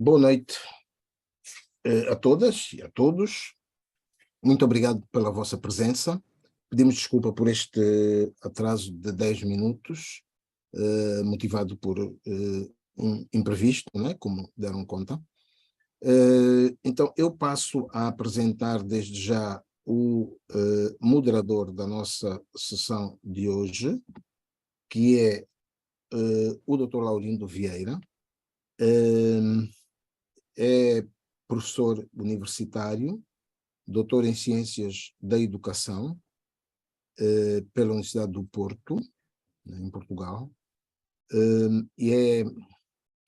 Boa noite a todas e a todos. Muito obrigado pela vossa presença. Pedimos desculpa por este atraso de 10 minutos, motivado por um imprevisto, né, como deram conta. Então, eu passo a apresentar desde já o moderador da nossa sessão de hoje, que é o Dr. Laurindo Vieira. É professor universitário, doutor em Ciências da Educação, pela Universidade do Porto, em Portugal, e é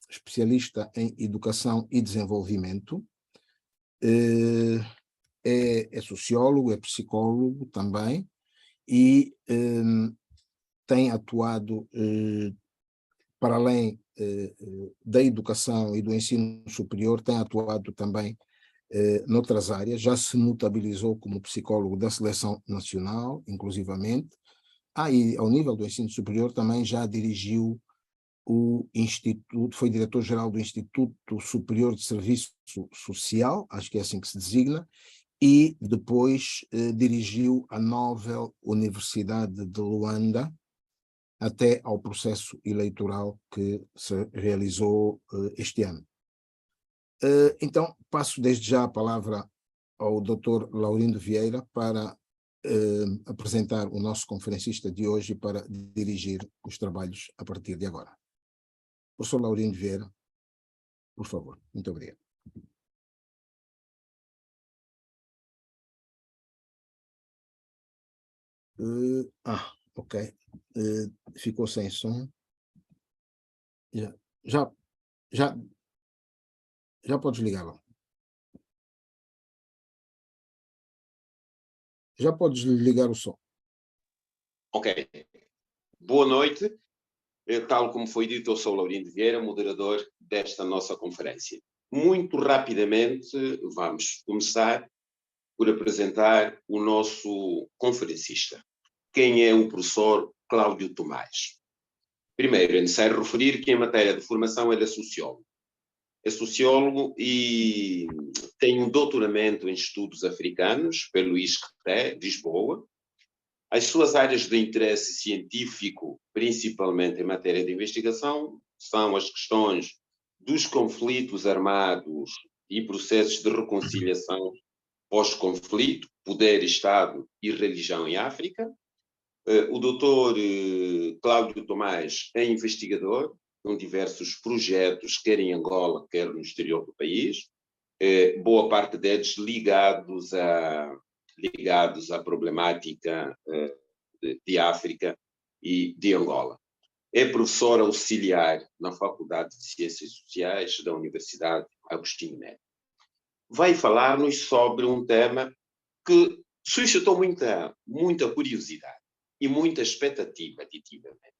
especialista em Educação e Desenvolvimento, é sociólogo, é psicólogo também, e tem atuado, para além da educação e do ensino superior, tem atuado também noutras áreas, já se notabilizou como psicólogo da seleção nacional, inclusivamente, e ao nível do ensino superior também já dirigiu o Instituto, foi diretor-geral do Instituto Superior de Serviço Social, acho que é assim que se designa, e depois dirigiu a Nobel Universidade de Luanda, até ao processo eleitoral que se realizou este ano. Então, passo desde já a palavra ao Dr. Laurindo Vieira para apresentar o nosso conferencista de hoje e para dirigir os trabalhos a partir de agora. Professor Laurindo Vieira, por favor. Muito obrigado. Ok. Ficou sem som. Já pode desligá-lo. Já pode desligar o som. Ok. Boa noite. Tal como foi dito, eu sou o Laurindo Vieira, moderador desta nossa conferência. Muito rapidamente, vamos começar por apresentar o nosso conferencista. Quem é o professor Cláudio Tomás? Primeiro, é necessário referir que em matéria de formação ele é sociólogo. É sociólogo e tem um doutoramento em estudos africanos pelo ISCTE, Lisboa. As suas áreas de interesse científico, principalmente em matéria de investigação, são as questões dos conflitos armados e processos de reconciliação pós-conflito, poder, Estado e religião em África. O doutor Cláudio Tomás é investigador com diversos projetos, quer em Angola, quer no exterior do país, boa parte deles ligados à problemática de África e de Angola. É professor auxiliar na Faculdade de Ciências Sociais da Universidade Agostinho Neto. Vai falar-nos sobre um tema que suscitou muita curiosidade e muita expectativa, aditivamente.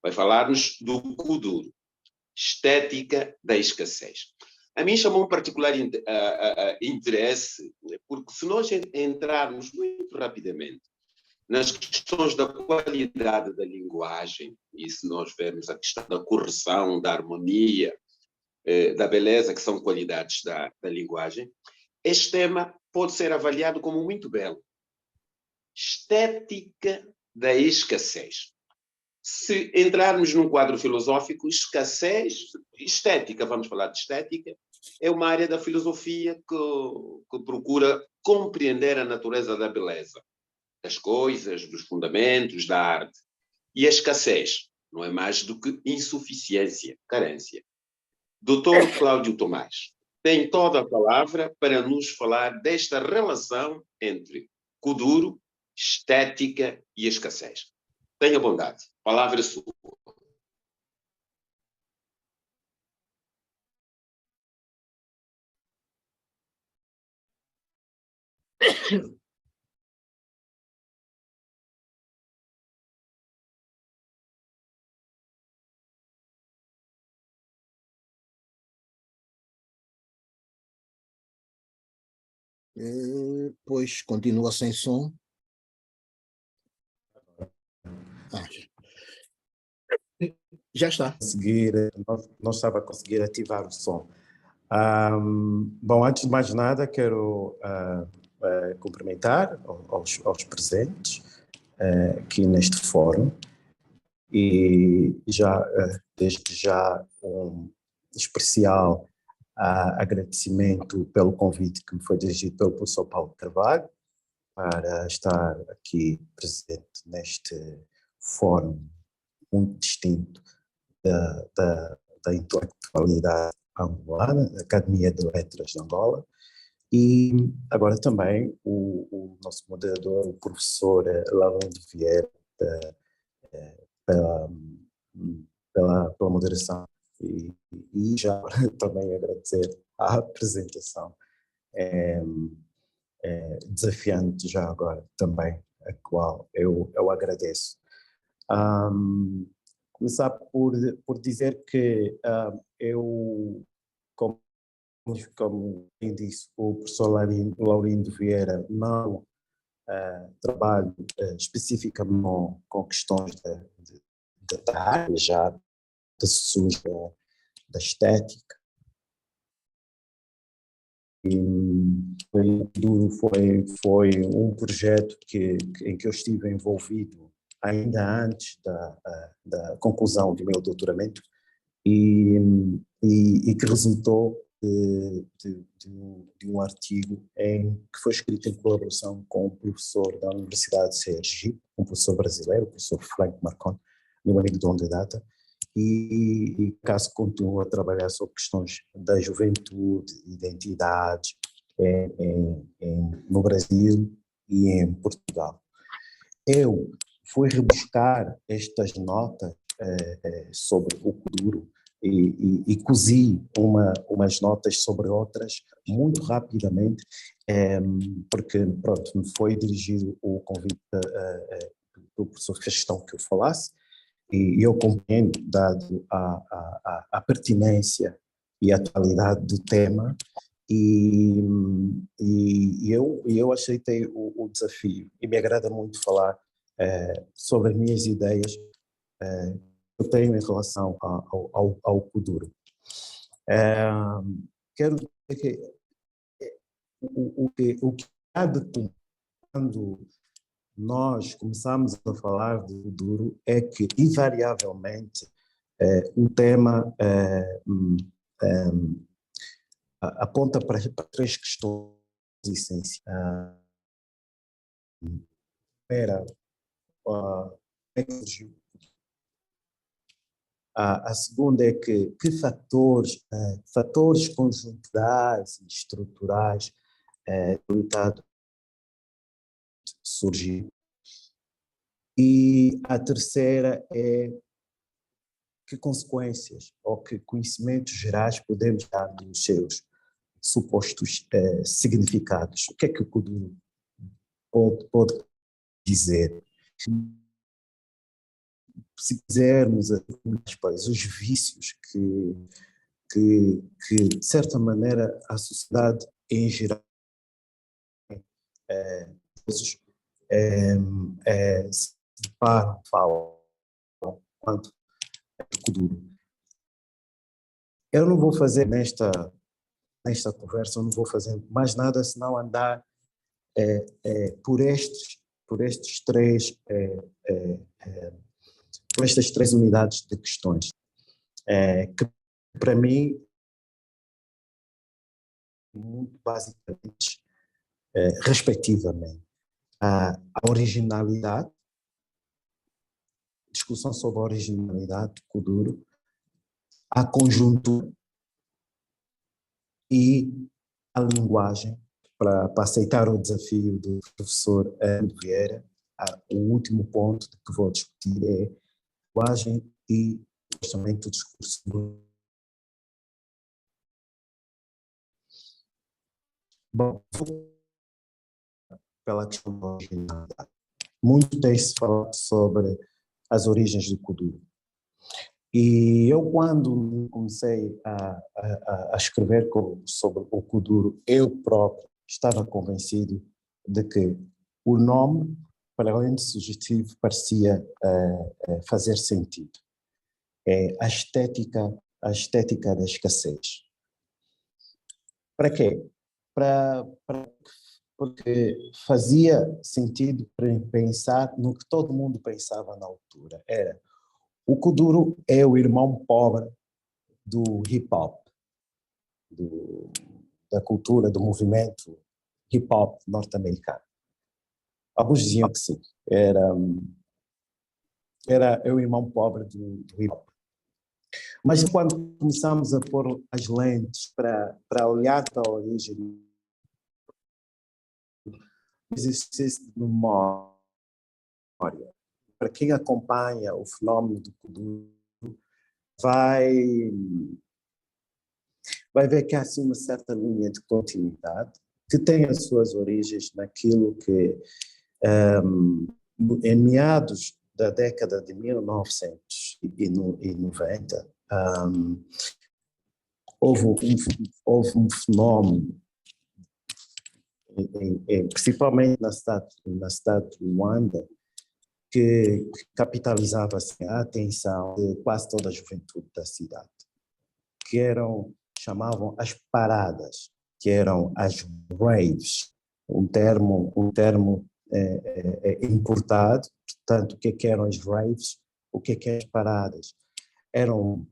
Vai falar-nos do Kuduro, estética da escassez. A mim chamou um particular interesse, porque se nós entrarmos muito rapidamente nas questões da qualidade da linguagem, e se nós vermos a questão da correção, da harmonia, da beleza, que são qualidades da linguagem, este tema pode ser avaliado como muito belo. Estética da escassez. Se entrarmos num quadro filosófico, escassez, estética, vamos falar de estética, é uma área da filosofia que procura compreender a natureza da beleza, das coisas, dos fundamentos, da arte. E a escassez não é mais do que insuficiência, carência. Dr. Cláudio Tomás tem toda a palavra para nos falar desta relação entre Kuduro, estética e escassez. Tenha bondade. Palavra sua. Pois continua sem som. Já está. Não estava a conseguir ativar o som. Bom, antes de mais nada, quero cumprimentar aos presentes aqui neste fórum e desde já um especial agradecimento pelo convite que me foi dirigido pelo professor Paulo Carvalho para estar aqui presente neste fórum muito distinto da intelectualidade angolana, da Academia de Letras de Angola, e agora também o nosso moderador, o professor Laurindo Vieira, pela moderação, e já também agradecer a apresentação desafiante já agora também, a qual eu agradeço. Começar por dizer que eu, como bem disse, o professor Laurindo Vieira, não trabalho especificamente com questões da área já da SUS, da estética, e foi um projeto em que eu estive envolvido ainda antes da conclusão do meu doutoramento e que resultou de um artigo que foi escrito em colaboração com um professor da Universidade de Sergipe, um professor brasileiro, o professor Frank Marcon, meu amigo de longa data, e caso continue a trabalhar sobre questões da juventude, identidade no Brasil e em Portugal. Eu fui rebuscar estas notas sobre o Kuduro e cozi umas notas sobre outras muito rapidamente, porque pronto, me foi dirigido o convite do professor que fez questão que eu falasse, e eu compreendo, dado a pertinência e a atualidade do tema, e eu aceitei o desafio, e me agrada muito falar sobre as minhas ideias que eu tenho em relação ao Kuduro. Quero dizer que o que há de comum quando nós começamos a falar de Kuduro é que, invariavelmente, o tema aponta para três questões essenciais. Primeira, a segunda é que fatores conjunturais e estruturais surgir. E a terceira é que consequências ou que conhecimentos gerais podemos dar dos seus supostos significados. O que é que o Kuduro pode dizer? Se quisermos os vícios que de certa maneira a sociedade em geral se deparam, falam quanto é Kuduro. Eu não vou fazer nesta conversa, eu não vou fazer mais nada senão andar por estas três unidades de questões, que para mim, muito basicamente, respectivamente, a originalidade, discussão sobre a originalidade de Kuduro, a conjuntura e a linguagem, para aceitar o desafio do professor Vieira. O último ponto que vou discutir é linguagem e justamente o discurso. Bom, pela questão da originalidade. Muito tem-se falado sobre as origens do Kuduro. E eu, quando comecei a escrever sobre o Kuduro, eu próprio estava convencido de que o nome, para além de sugestivo, parecia fazer sentido. É a estética da escassez. Para quê? Porque fazia sentido pensar no que todo mundo pensava na altura. Era, o Kuduro é o irmão pobre do hip-hop, da cultura, do movimento hip-hop norte-americano. Alguns diziam que sim, era o irmão pobre do hip-hop. Mas quando começamos a pôr as lentes para olhar para a origem, exercício de memória, para quem acompanha o fenómeno do Kuduro, vai ver que há assim uma certa linha de continuidade que tem as suas origens naquilo que, em meados da década de 1990, houve um fenómeno, principalmente na cidade de Luanda, que capitalizava assim, a atenção de quase toda a juventude da cidade, que chamavam as paradas, que eram as raves, um termo importado. Portanto, o que eram as raves, o que as paradas? Eram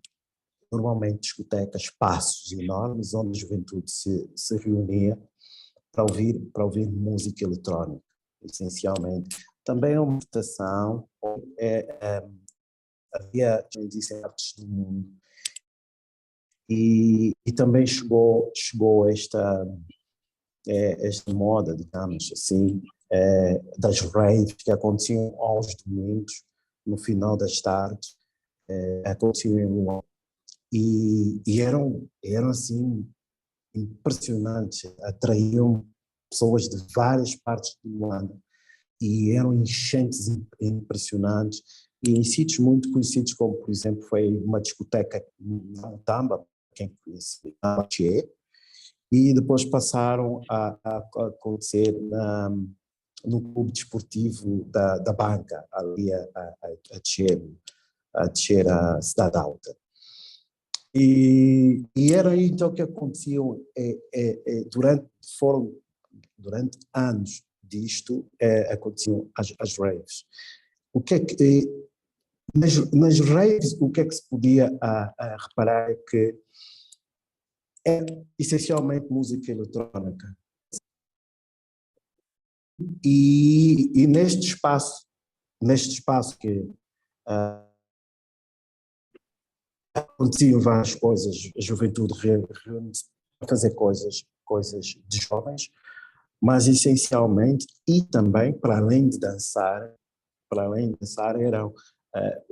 normalmente discotecas, espaços enormes onde a juventude se reunia para ouvir música eletrónica, essencialmente. Também a manifestação, havia, como disse, artes do mundo, e também chegou esta moda, digamos assim, das raves que aconteciam aos domingos, no final das tardes, aconteciam em Luanda. E eram assim impressionantes, atraíam pessoas de várias partes do Luanda e eram enchentes impressionantes e em sítios muito conhecidos, como por exemplo foi uma discoteca na Mutamba, quem conhece, na Mathieu, e depois passaram a acontecer no clube desportivo da Banca, ali a descer a Cidade Alta. E era então que aconteciam durante anos disto, aconteciam as raves. O que é que, nas raves, o que é que se podia reparar é que é essencialmente música eletrónica. E neste espaço que aconteciam várias coisas, a juventude reúne-se para fazer coisas de jovens, mas essencialmente, e também, para além de dançar, era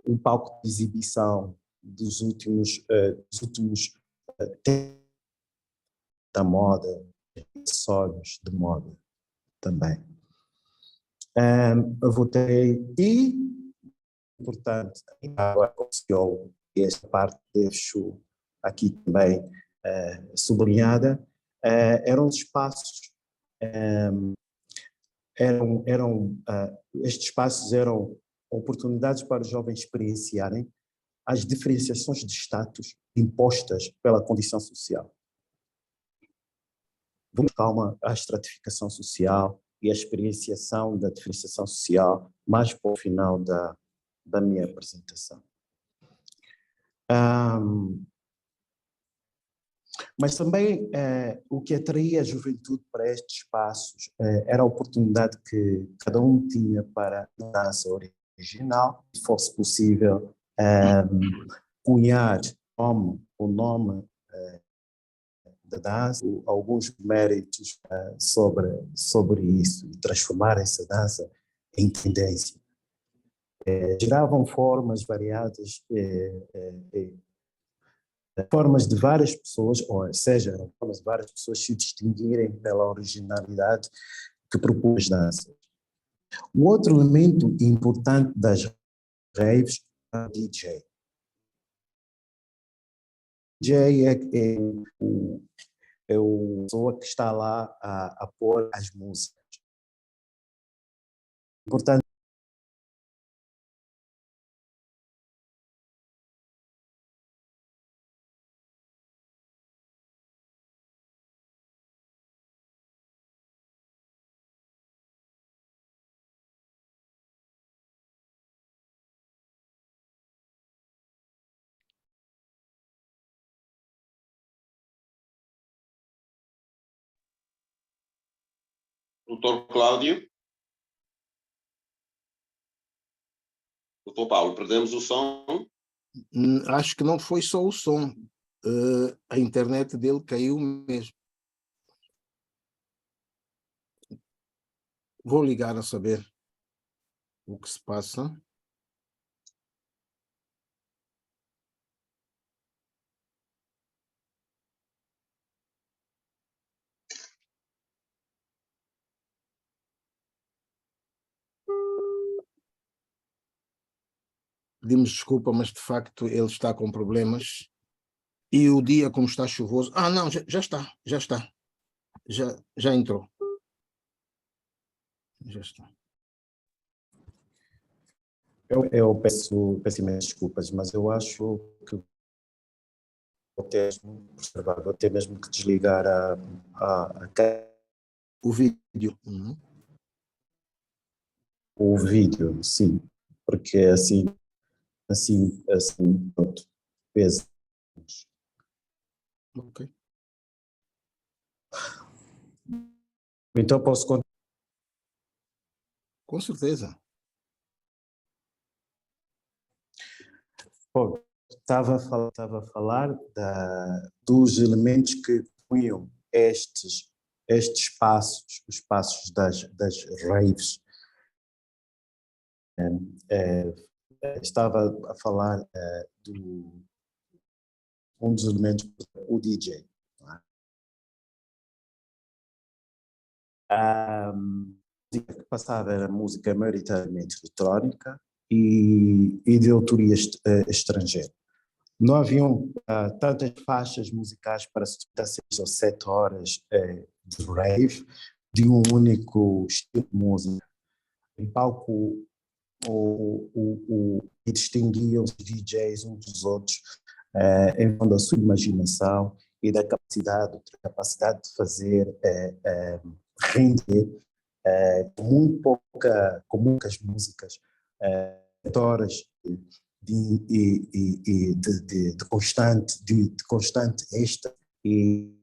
um palco de exibição dos últimos tempos da moda, acessórios de moda também. Eu votei e, portanto, agora conseguiu, e esta parte deixo aqui também sublinhada, eram espaços, estes espaços eram oportunidades para os jovens experienciarem as diferenciações de status impostas pela condição social. Vamos calma a estratificação social e a experienciação da diferenciação social mais para o final da minha apresentação. Mas também o que atraía a juventude para estes espaços era a oportunidade que cada um tinha para a dança original, se fosse possível cunhar o nome da dança, alguns méritos sobre isso e transformar essa dança em tendência. Geravam formas variadas, formas de várias pessoas, ou seja, formas de várias pessoas se distinguirem pela originalidade que propôs as danças. Um outro elemento importante das raves é o DJ. DJ é a pessoa que está lá a pôr as músicas. Importante Doutor Cláudio? Doutor Paulo, perdemos o som? Acho que não foi só o som. A internet dele caiu mesmo. Vou ligar a saber o que se passa. Pedimos desculpa, mas de facto ele está com problemas. E o dia, como está chuvoso... não, já está. Já entrou. Já está. Eu peço imensas desculpas, mas eu acho que vou ter mesmo que desligar o vídeo. O vídeo, sim, porque assim, pronto, pesa. Ok. Então posso continuar? Com certeza. Bom, estava a falar dos elementos que punham estes espaços, os espaços das raves. Estava a falar um dos elementos, o DJ. A música que passava era música maioritariamente eletrónica e de autoria estrangeira. Não haviam tantas faixas musicais para sustentar 6 ou 7 horas de rave de um único estilo de música. Em palco, e distinguiam os DJs uns dos outros em função da sua imaginação e da capacidade de fazer render com poucas músicas, horas de constante êxtase e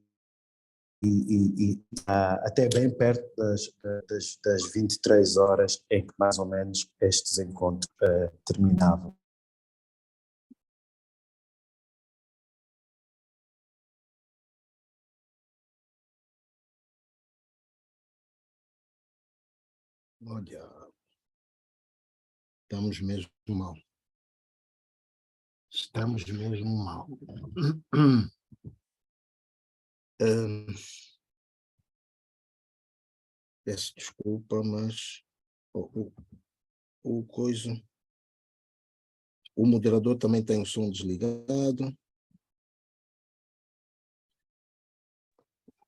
até bem perto das 23 horas em que mais ou menos estes encontros terminavam. Olha, estamos mesmo mal. Estamos mesmo mal. Peço desculpa, mas o moderador também tem o som desligado.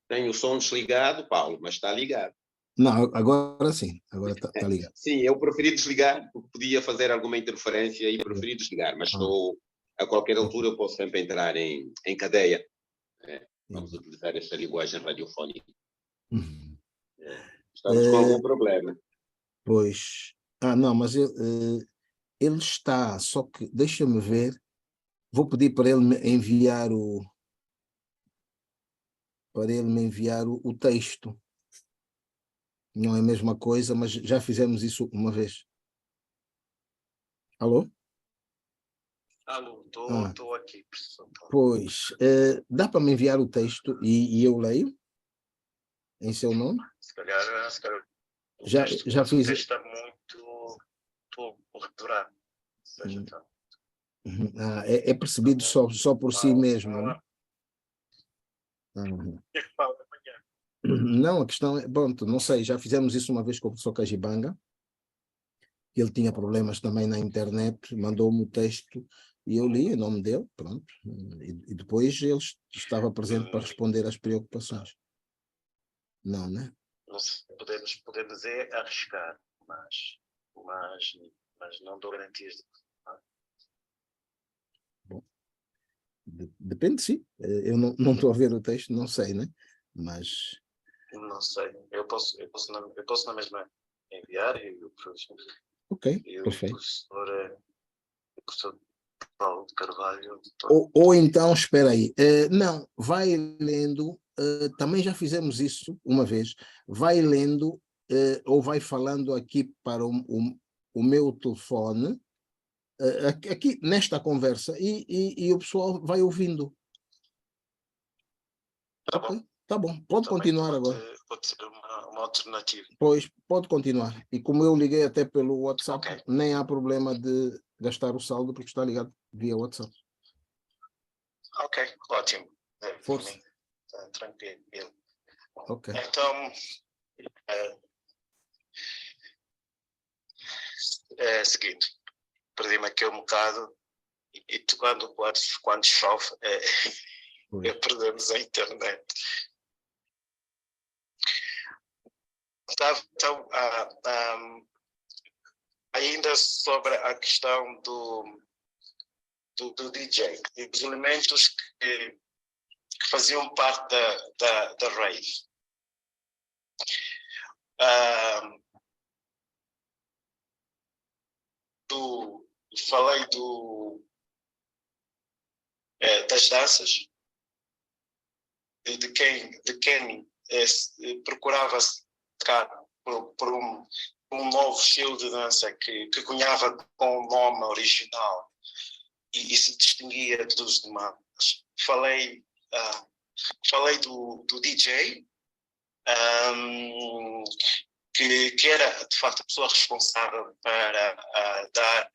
Tem o som desligado, Paulo, mas está ligado. Não, agora sim, agora está ligado. Sim, eu preferi desligar, porque podia fazer alguma interferência e preferi desligar, mas a qualquer altura eu posso sempre entrar em cadeia. Vamos utilizar esta linguagem radiofónica. Estamos com algum problema. Pois. Não, mas ele está, só que deixa-me ver. Vou pedir para ele me enviar o texto. Não é a mesma coisa, mas já fizemos isso uma vez. Alô? Alô, estou aqui, professor. Pois, dá para me enviar o texto e eu leio em seu nome? Se calhar já fiz. O texto está muito... Estou a redorar. É percebido só por si mesmo, né? Não, a questão é, pronto, não sei, já fizemos isso uma vez com o professor Cajibanga, ele tinha problemas também na internet, mandou-me o texto e eu li em nome dele, pronto, e depois ele estava presente para responder às preocupações. Não, né? Podemos arriscar, mas não dou garantias de... Bom, depende, sim. Eu não estou a ver o texto, não sei, né? Mas... Não sei. Eu posso na mesma enviar e o professor... Ok, perfeito. O professor Paulo de Carvalho... Ou então, espera aí. Não, vai lendo... também já fizemos isso uma vez. Vai lendo ou vai falando aqui para o meu telefone, aqui nesta conversa, e o pessoal vai ouvindo. Tá Ok, bom. tá bom. Pode Também continuar agora. pode ser uma alternativa. Pois, pode continuar. E como eu liguei até pelo WhatsApp, Ok. nem há problema de gastar o saldo, porque está ligado via WhatsApp. Ok, ótimo. Por Força. mim, tá tranquilo. Ok. Então, é o seguinte, perdi-me aqui um bocado e tu quando chove, perdemos a internet. Então, ainda sobre a questão do DJ e dos elementos que faziam parte da rave. Falei das danças, de quem procurava ficar por um novo estilo de dança que cunhava com o nome original e se distinguia dos demais. Falei do DJ, que era de facto a pessoa responsável para dar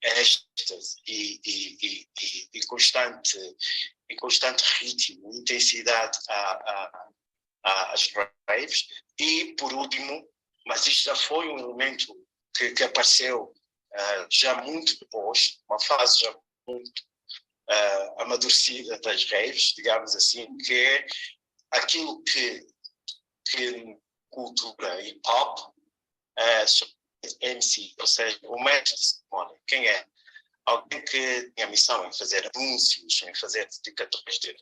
êxtase e constante ritmo, intensidade às raves. E, por último, mas isto já foi um elemento que apareceu já muito depois, uma fase já muito amadurecida das raves, digamos assim, que é aquilo que cultura hip-hop MC, ou seja, o mestre de cerimónia. Quem é? Alguém que tem a missão em fazer anúncios, em fazer dedicatórias de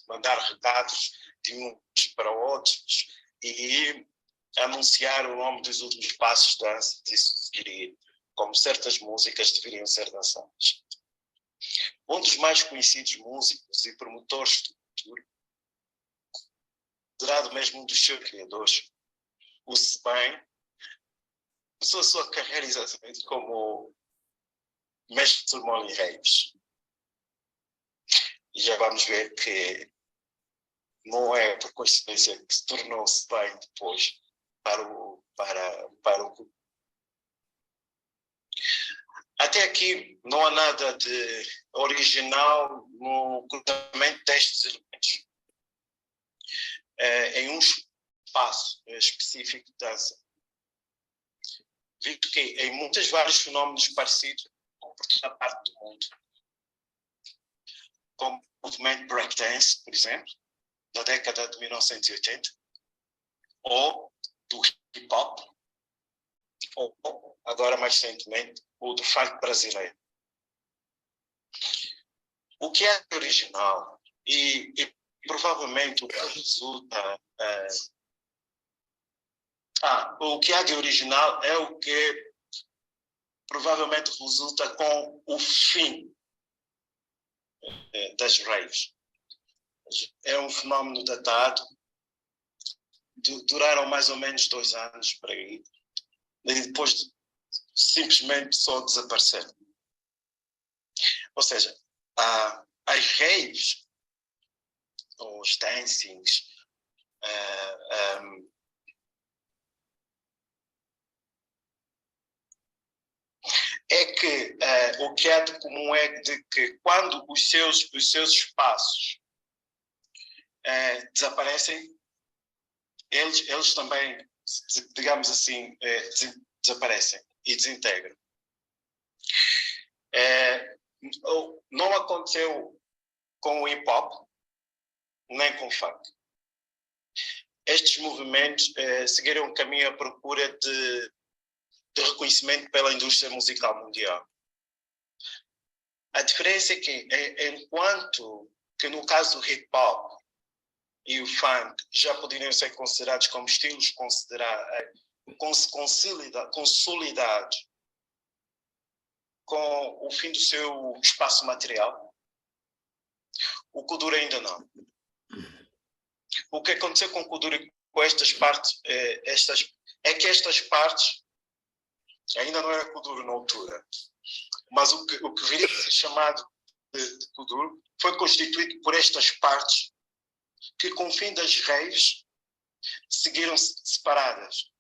mandar recados de uns para outros e anunciar o nome dos últimos passos de dança e sugerir como certas músicas deveriam ser dançadas. Um dos mais conhecidos músicos e promotores do cultura, considerado mesmo um dos seus criadores, o Sebem, começou a sua carreira exatamente como mestre de cerimónia em raves. E já vamos ver que não é por coincidência que se tornou-se bem depois para o Até aqui não há nada de original no cruzamento destes elementos em um espaço específico de dança. Visto que em vários fenómenos parecidos por toda a parte do mundo, como o movimento breakdance, por exemplo, da década de 1980, ou do hip-hop, ou, agora mais recentemente, o do funk brasileiro. O que é original e provavelmente o que resulta... o que há de original é o que provavelmente resulta com o fim das raves. É um fenómeno datado, duraram mais ou menos 2 anos para aí, e depois simplesmente só desapareceram. Ou seja, as raves, ou os dancings, é que o que há de comum é de que quando os seus espaços desaparecem, eles também, digamos assim, desaparecem e desintegram. Não aconteceu com o hip-hop, nem com o funk. Estes movimentos seguiram um caminho à procura de reconhecimento pela indústria musical mundial. A diferença é que, enquanto que no caso do hip-hop e o funk já poderiam ser considerados como estilos consolidados com o fim do seu espaço material, o kuduro ainda não. O que aconteceu com o Kuduro com estas partes, é que estas partes ainda não era Kuduro na altura, mas o que viria a ser chamado de Kuduro foi constituído por estas partes que, com o fim das raves, seguiram separadas,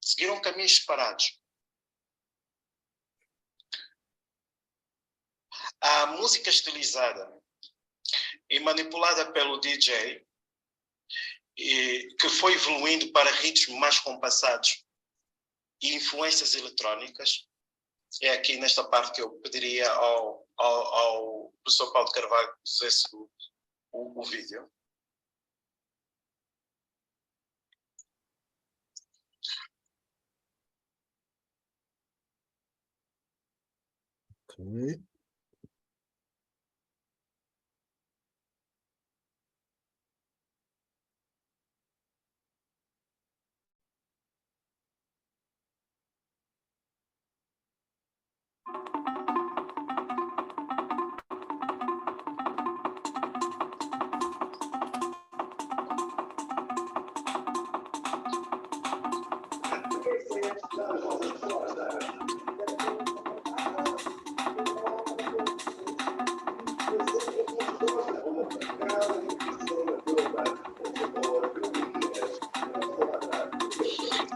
seguiram caminhos separados. A música estilizada e manipulada pelo DJ, que foi evoluindo para ritmos mais compassados e influências eletrónicas, é aqui nesta parte que eu pediria ao professor Paulo Carvalho que fizesse o vídeo. Ok.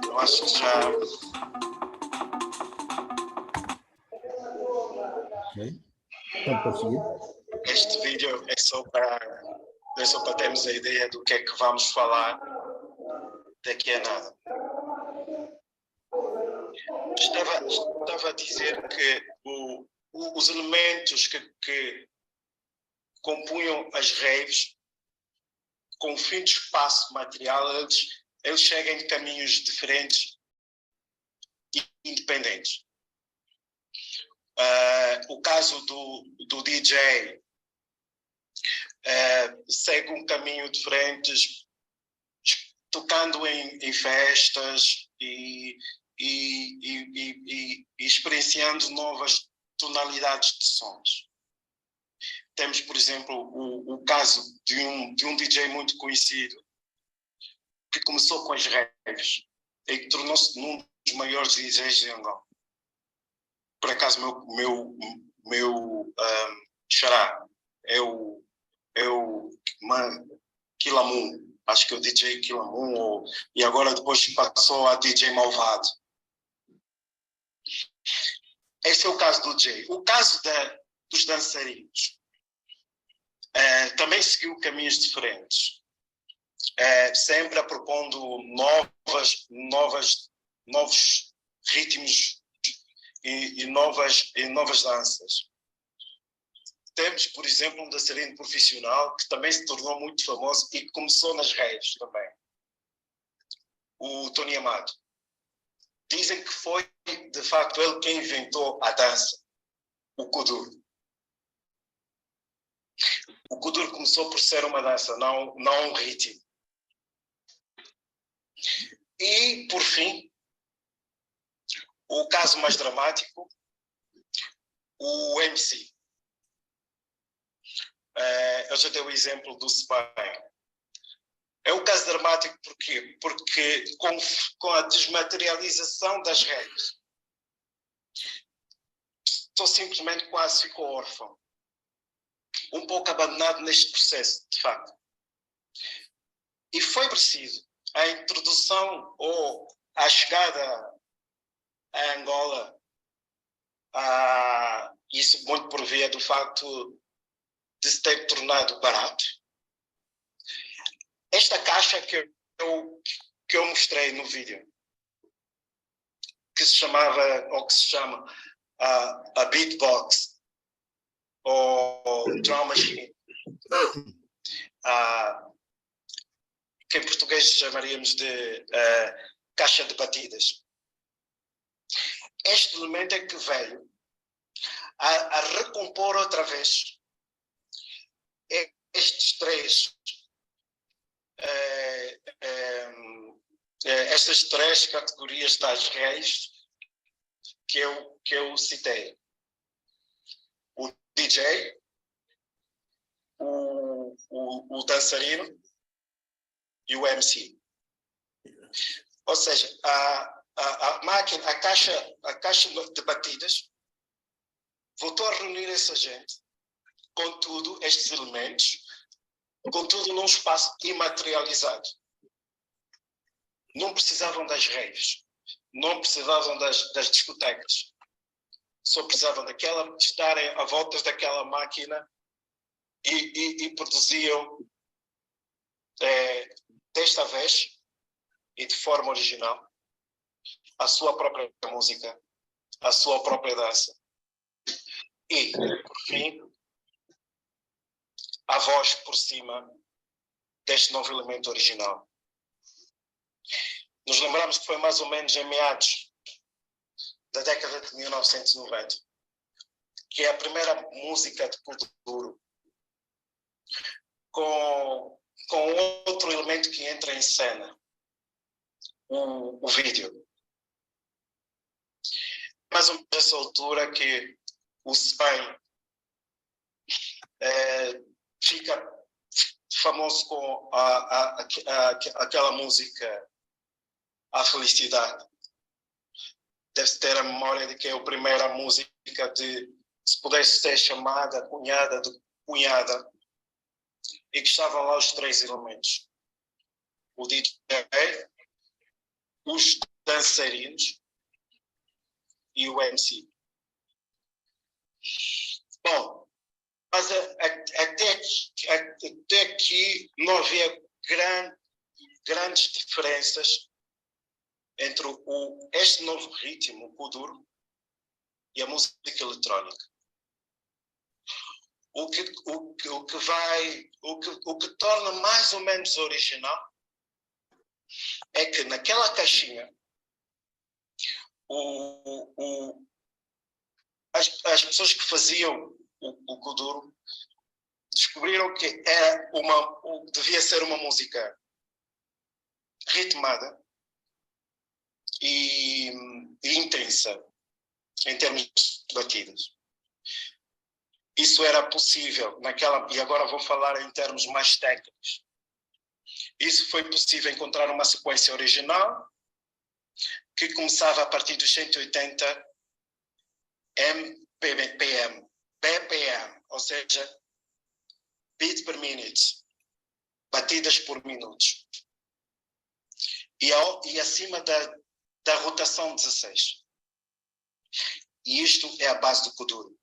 Eu acho que já... Ok. Pode prosseguir. Este vídeo é só para termos a ideia do que é que vamos falar daqui a nada. Estava a dizer que os elementos que compunham as raves, com o fim de espaço material, eles chegam em caminhos diferentes e independentes. O caso do DJ segue um caminho diferente, tocando em festas e experienciando novas tonalidades de sons. Temos, por exemplo, o caso de um DJ muito conhecido que começou com as raves e que tornou-se um dos maiores DJs de Angola. Por acaso, meu xará é o Quilamun, acho que é o DJ Quilamun, e agora depois passou a DJ Malvado. Esse é o caso do DJ. O caso dos dançarinos também seguiu caminhos diferentes, sempre a propondo novos ritmos e novas danças. Temos, por exemplo, um dançarino profissional que também se tornou muito famoso e que começou nas raves também, o Tony Amado. Dizem que foi, de facto, ele quem inventou a dança, o Kuduro. O Kuduro começou por ser uma dança, não um ritmo. E, por fim, o caso mais dramático, o MC. Eu já dei o exemplo do Spy. É um caso dramático porque com a desmaterialização das regras, estou simplesmente quase ficou órfão. Um pouco abandonado neste processo, de facto. E foi preciso a introdução ou a chegada a Angola, isso muito por via do facto de se ter tornado barato. Esta caixa que eu mostrei no vídeo, que se chamava, ou que se chama, a Beatbox, ou Drum Machine, que em português chamaríamos de caixa de batidas. Este elemento é que veio a recompor outra vez estas três categorias das reis que eu citei. O DJ, o dançarino e o MC. Ou seja, a máquina, a caixa de batidas voltou a reunir essa gente, contudo, estes elementos, contudo, num espaço imaterializado. Não precisavam das raves, não precisavam das discotecas, só precisavam de estarem à volta daquela máquina e produziam, desta vez, e de forma original, a sua própria música, a sua própria dança. E, por fim, a voz por cima deste novo elemento original. Nos lembramos que foi mais ou menos em meados da década de 1990, que é a primeira música de Kuduro com outro elemento que entra em cena, o vídeo. Mais ou menos nessa altura que o Spain fica famoso com aquela música A Felicidade. Deve-se ter a memória de que é a primeira música de, se pudesse ser chamada cunhada de cunhada, e que estavam lá os três elementos: o DJ, os dançarinos e o MC. Bom, mas até aqui não havia grandes diferenças entre este novo ritmo, o Kuduro, e a música eletrónica. O que torna mais ou menos original é que naquela caixinha as pessoas que faziam o Kuduro descobriram que devia ser uma música ritmada e intensa em termos de batidas. Isso era possível e agora vou falar em termos mais técnicos. Isso foi possível encontrar uma sequência original que começava a partir dos 180 BPM, ou seja, beats per minute, batidas por minutos. E acima da rotação 16. E isto é a base do Kuduro.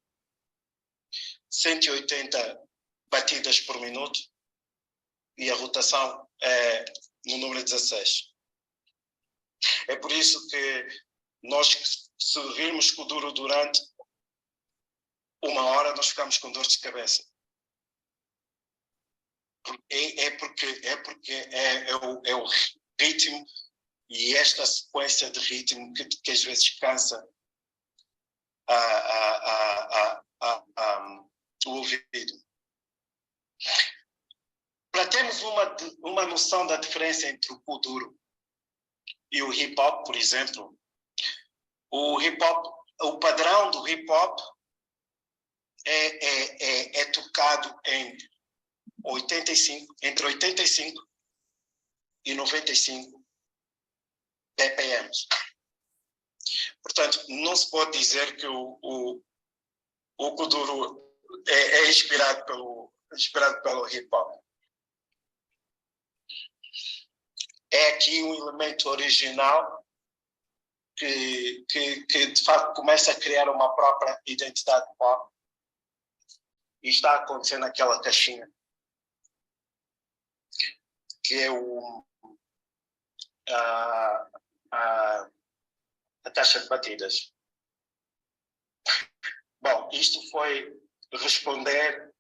180 batidas por minuto e a rotação é no número 16. É por isso que nós, se virmos Kuduro durante uma hora, nós ficamos com dor de cabeça. É porque é o ritmo e esta sequência de ritmo que às vezes cansa o ouvido. Para termos uma noção da diferença entre o Kuduro e o hip hop, por exemplo, o padrão do hip hop é tocado entre 85 e 95 BPMs. Portanto, não se pode dizer que o Kuduro é inspirado pelo hip hop. É aqui um elemento original que de facto começa a criar uma própria identidade pop e está a acontecer naquela caixinha que é a taxa de batidas. Bom, isto foi para responder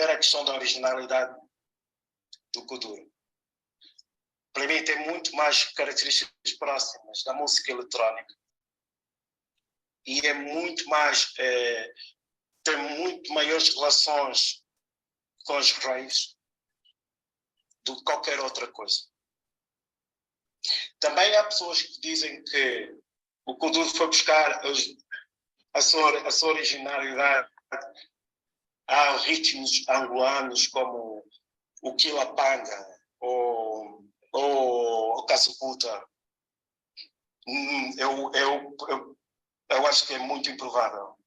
à questão da originalidade do Kuduro. Para mim tem muito mais características próximas da música eletrónica e é muito mais, tem muito maiores relações com os raves do que qualquer outra coisa. Também há pessoas que dizem que o Kuduro foi buscar a sua originalidade a ritmos angolanos como o Quilapanga ou ou caso oculta, eu acho que é muito improvável.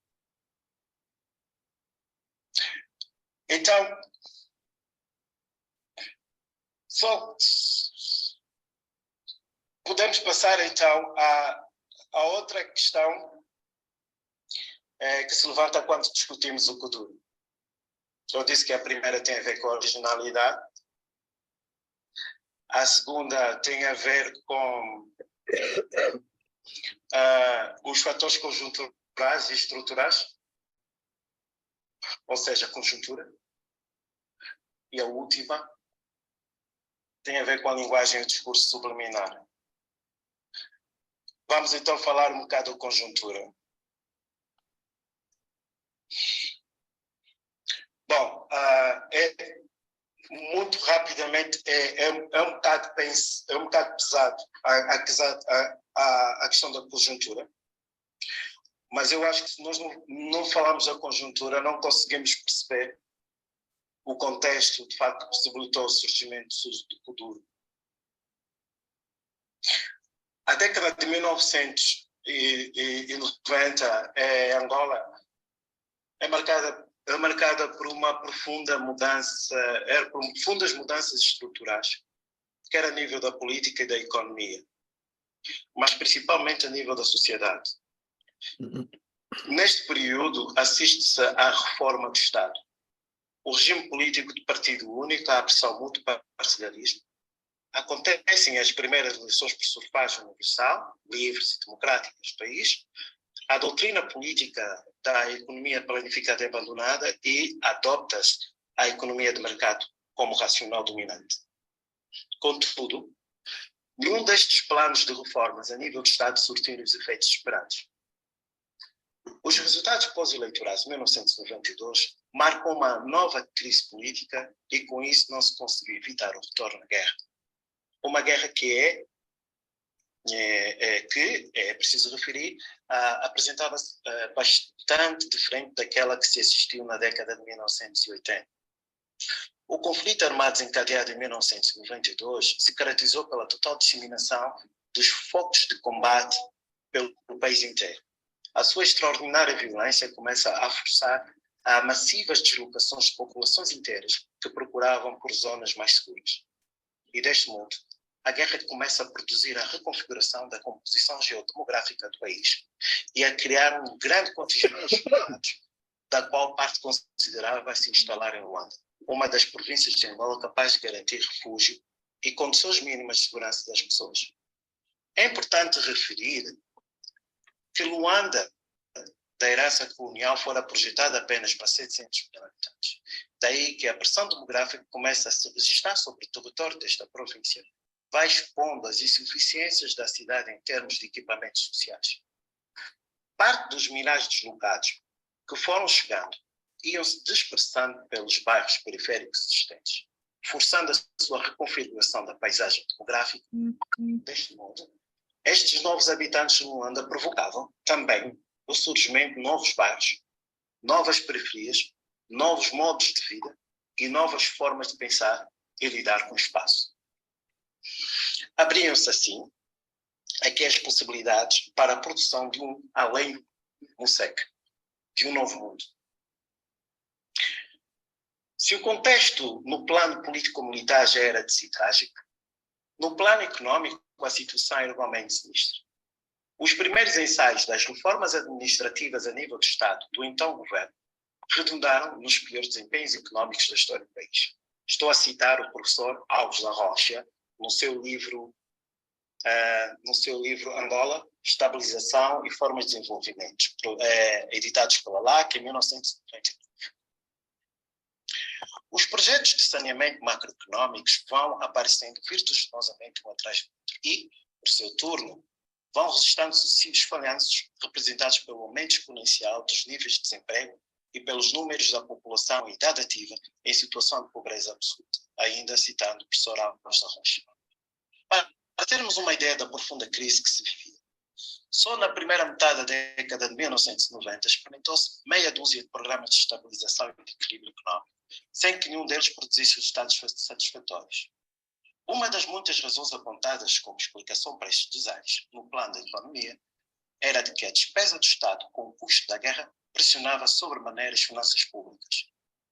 Então, só podemos passar então a outra questão que se levanta quando discutimos o Kuduro. Eu disse que a primeira tem a ver com a originalidade, a segunda tem a ver com os fatores conjunturais e estruturais, ou seja, a conjuntura, e a última tem a ver com a linguagem e o discurso subliminar. Vamos então falar um bocado da conjuntura. Bom, muito rapidamente é um bocado pesado a questão da conjuntura, mas eu acho que se nós não falarmos da conjuntura, não conseguimos perceber o contexto, de facto, que possibilitou o surgimento do Kuduro. A década de 1990 em Angola é marcada por uma profunda mudança, por profundas mudanças estruturais, quer a nível da política e da economia, mas principalmente a nível da sociedade. Neste período, assiste-se à reforma do Estado. O regime político de partido único, a pressão mútua para o parcelarismo. Acontecem as primeiras eleições por sufrágio universal, livres e democráticas do país. A doutrina política da economia planificada e abandonada e adopta-se a economia de mercado como racional dominante. Contudo, nenhum destes planos de reformas a nível do Estado surtiram os efeitos esperados. Os resultados pós-eleitorais de 1992 marcam uma nova crise política e com isso não se conseguiu evitar o retorno à guerra. Uma guerra que é preciso referir, apresentava-se bastante diferente daquela que se assistiu na década de 1980. O conflito armado desencadeado em 1992 se caracterizou pela total disseminação dos focos de combate pelo país inteiro. A sua extraordinária violência começa a forçar a massivas deslocações de populações inteiras que procuravam por zonas mais seguras. E deste modo, a guerra começa a produzir a reconfiguração da composição geodemográfica do país e a criar um grande contingente de refugiados, da qual parte considerável vai se instalar em Luanda, uma das províncias de Angola capaz de garantir refúgio e condições mínimas de segurança das pessoas. É importante referir que Luanda, da herança colonial, fora projetada apenas para 700 mil habitantes. Daí que a pressão demográfica começa a se registrar sobre o território desta província, vai expondo as insuficiências da cidade em termos de equipamentos sociais. Parte dos milhares de deslocados que foram chegando iam-se dispersando pelos bairros periféricos existentes, forçando a sua reconfiguração da paisagem demográfica. Deste modo, estes novos habitantes de Luanda provocavam também o surgimento de novos bairros, novas periferias, novos modos de vida e novas formas de pensar e lidar com o espaço. Abriam-se assim aqui as possibilidades para a produção de um além Musek, de um novo mundo. Se o contexto no plano político-militar já era de si trágico, no plano económico a situação era igualmente sinistra. Os primeiros ensaios das reformas administrativas a nível do Estado do então governo redundaram nos piores desempenhos económicos da história do país. Estou a citar o professor Alves da Rocha no seu livro Angola, Estabilização e Formas de Desenvolvimento, editados pela LAC em 1999. Os projetos de saneamento macroeconómicos vão aparecendo virtuosamente um atrás do outro e, por seu turno, vão registrando sucessivos falhanços representados pelo aumento exponencial dos níveis de desemprego e pelos números da população em idade ativa em situação de pobreza absoluta, ainda citando o professor Alves da Rocha. Para termos uma ideia da profunda crise que se vivia, só na primeira metade da década de 1990 experimentou-se meia dúzia de programas de estabilização e de equilíbrio económico, sem que nenhum deles produzisse resultados satisfatórios. Uma das muitas razões apontadas como explicação para estes desaires no plano da economia era de que a despesa do Estado com o custo da guerra pressionava sobremaneira as finanças públicas.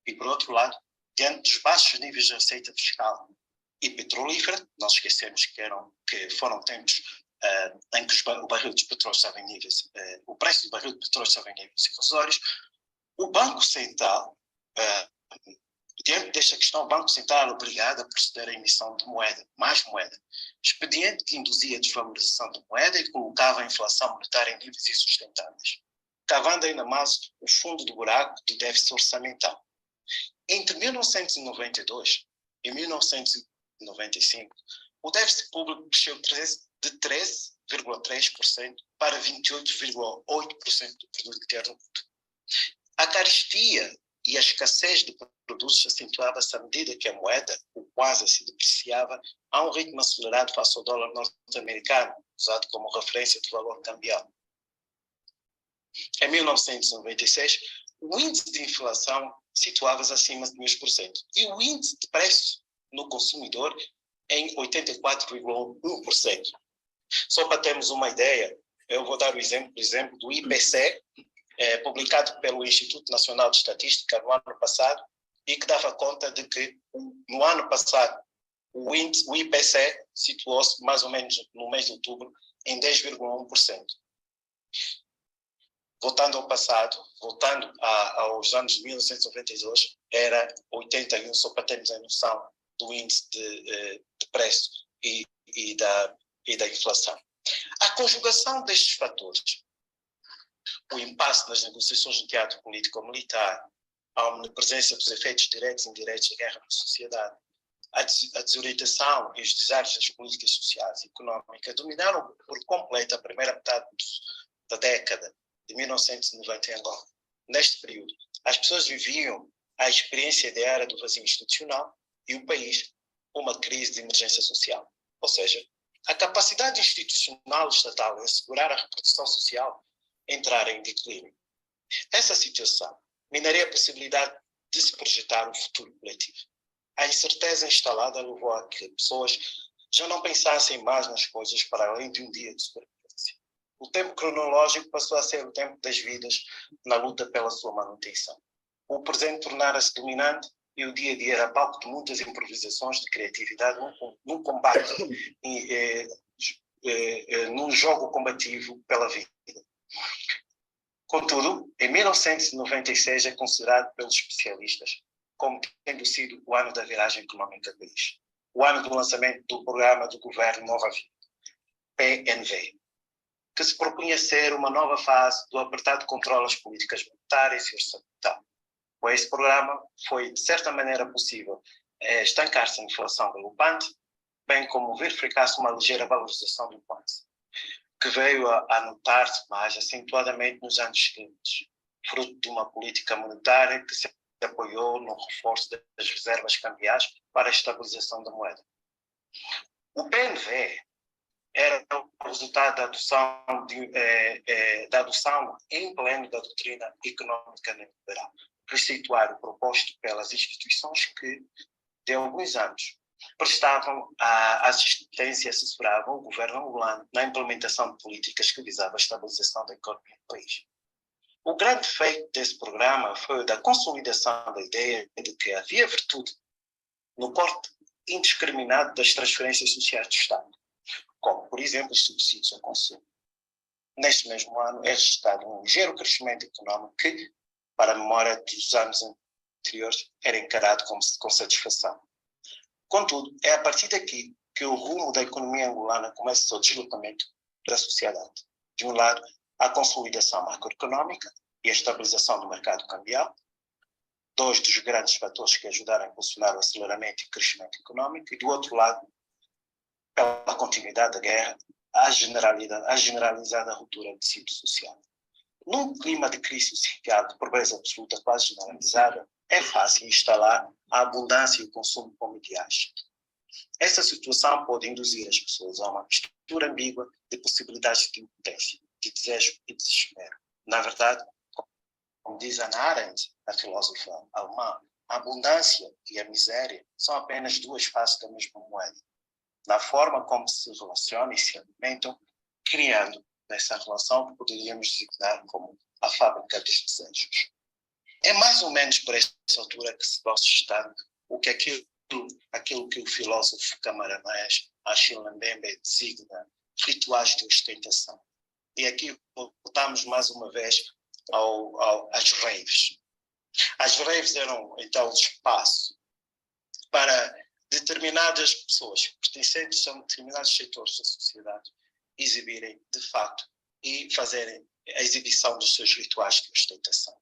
E, por outro lado, diante dos baixos níveis de receita fiscal e petrolífera, nós esquecemos que foram tempos em que o barril de petróleo estava em níveis, o preço do barril de petróleo estava em níveis irrisórios, o Banco Central, diante desta questão, o Banco Central é obrigado a proceder à emissão de moeda, mais moeda, expediente que induzia a desvalorização da moeda e colocava a inflação monetária em níveis insustentáveis, cavando ainda mais o fundo do buraco do déficit orçamental. Entre 1992 e 1995, o déficit público cresceu de 13,3% para 28,8% do produto interno bruto. A carestia e a escassez de produtos se acentuava-se à medida que a moeda, o quase, se depreciava a um ritmo acelerado face ao dólar norte-americano, usado como referência do valor cambial. Em 1996, o índice de inflação situava-se acima de 10% e o índice de preço no consumidor em 84,1%. Só para termos uma ideia, eu vou dar o exemplo do IPC, publicado pelo Instituto Nacional de Estatística no ano passado, e que dava conta de que, no ano passado, o IPC situou-se mais ou menos no mês de outubro em 10,1%. Voltando ao passado, aos anos de 1992, era 81%, só para termos a noção do índice de preço e da inflação. A conjugação destes fatores, o impasse nas negociações de teatro político-militar, a omnipresença dos efeitos diretos e indiretos da guerra na sociedade, a desorientação e os desaires das políticas sociais e económicas dominaram por completo a primeira metade da década de 1990 em Angola. Neste período, as pessoas viviam a experiência da era do vazio institucional e o país uma crise de emergência social. Ou seja, a capacidade institucional estatal em assegurar a reprodução social entrar em declínio. Essa situação minaria a possibilidade de se projetar um futuro coletivo. A incerteza instalada levou a que pessoas já não pensassem mais nas coisas para além de um dia de sobrevivência. O tempo cronológico passou a ser o tempo das vidas na luta pela sua manutenção. O presente tornara-se dominante e o dia a dia era palco de muitas improvisações de criatividade num combate, num jogo combativo pela vida. Contudo, em 1996 é considerado pelos especialistas como tendo sido o ano da viragem económica do país, o ano do lançamento do programa do governo Nova Vida, PNV, que se propunha ser uma nova fase do apertado controle às políticas monetárias e orçamental. Com esse programa foi, de certa maneira, possível estancar-se a inflação galopante, bem como verificar-se uma ligeira valorização do quanto, que veio a notar-se mais acentuadamente nos anos seguintes, fruto de uma política monetária que se apoiou no reforço das reservas cambiais para a estabilização da moeda. O PNV era o resultado da adoção em pleno da doutrina económica neoliberal, preceituário proposto pelas instituições que, de alguns anos, prestavam a assistência e assessoravam o governo angolano na implementação de políticas que visavam a estabilização da economia do país. O grande feito desse programa foi o da consolidação da ideia de que havia virtude no corte indiscriminado das transferências sociais do Estado, como, por exemplo, os subsídios ao consumo. Neste mesmo ano é registrado um ligeiro crescimento económico que, para a memória dos anos anteriores, era encarado com satisfação. Contudo, é a partir daqui que o rumo da economia angolana começa o seu deslocamento da sociedade. De um lado, a consolidação macroeconómica e a estabilização do mercado cambial, dois dos grandes fatores que ajudaram a impulsionar o aceleramento e crescimento económico, e do outro lado, pela continuidade da guerra, a generalizada ruptura do tecido social. Num clima de crise social, de pobreza absoluta quase generalizada, é fácil instalar a abundância e o consumo como ideais. Essa situação pode induzir as pessoas a uma mistura ambígua de possibilidades de impotência, de desejo e desespero. Na verdade, como diz Hannah Arendt, a filósofa alemã, a abundância e a miséria são apenas duas faces da mesma moeda. na forma como se relacionam e se alimentam, criando essa relação que poderíamos designar como a fábrica dos desejos. É mais ou menos por essa altura que se pode estar o que aquilo que o filósofo Camarães Achille Mbembe designa rituais de ostentação. E aqui voltamos mais uma vez às raves. As raves eram, então, o espaço para determinadas pessoas pertencentes a determinados setores da sociedade exibirem, de facto, e fazerem a exibição dos seus rituais de ostentação.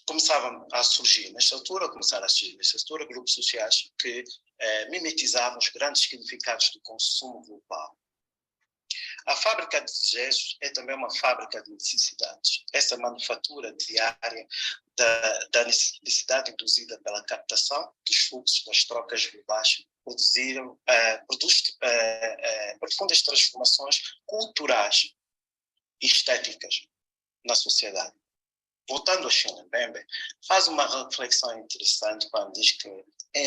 Começaram a surgir nesta altura grupos sociais que mimetizavam os grandes significados do consumo global. A fábrica de desejos é também uma fábrica de necessidades. Essa manufatura diária da necessidade induzida pela captação dos fluxos das trocas globais produz profundas transformações culturais e estéticas na sociedade. Voltando a Achille Mbembe, faz uma reflexão interessante quando diz que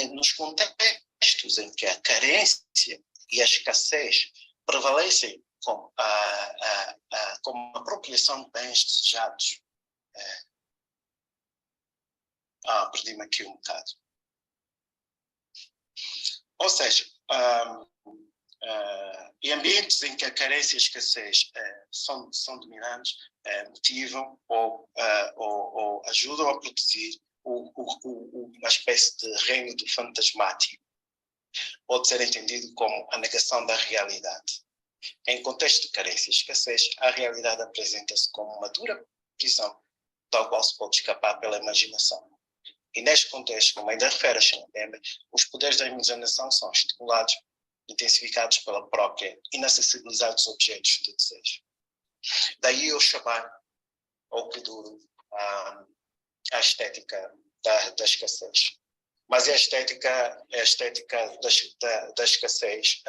nos contextos em que a carência e a escassez prevalecem como a apropriação de bens desejados. Perdi-me aqui um bocado. Ou seja, em ambientes em que a carência e a escassez são dominantes, motivam ou ajudam a produzir uma espécie de reino do fantasmático. Pode ser entendido como a negação da realidade. Em contexto de carência e escassez, a realidade apresenta-se como uma dura prisão da qual se pode escapar pela imaginação. E neste contexto, como ainda refere a Achille Mbembe, os poderes da imaginação são estimulados, intensificados pela própria inacessibilidade dos objetos de desejo. Daí eu chamar ao Kuduro a estética da escassez. Mas é a estética da escassez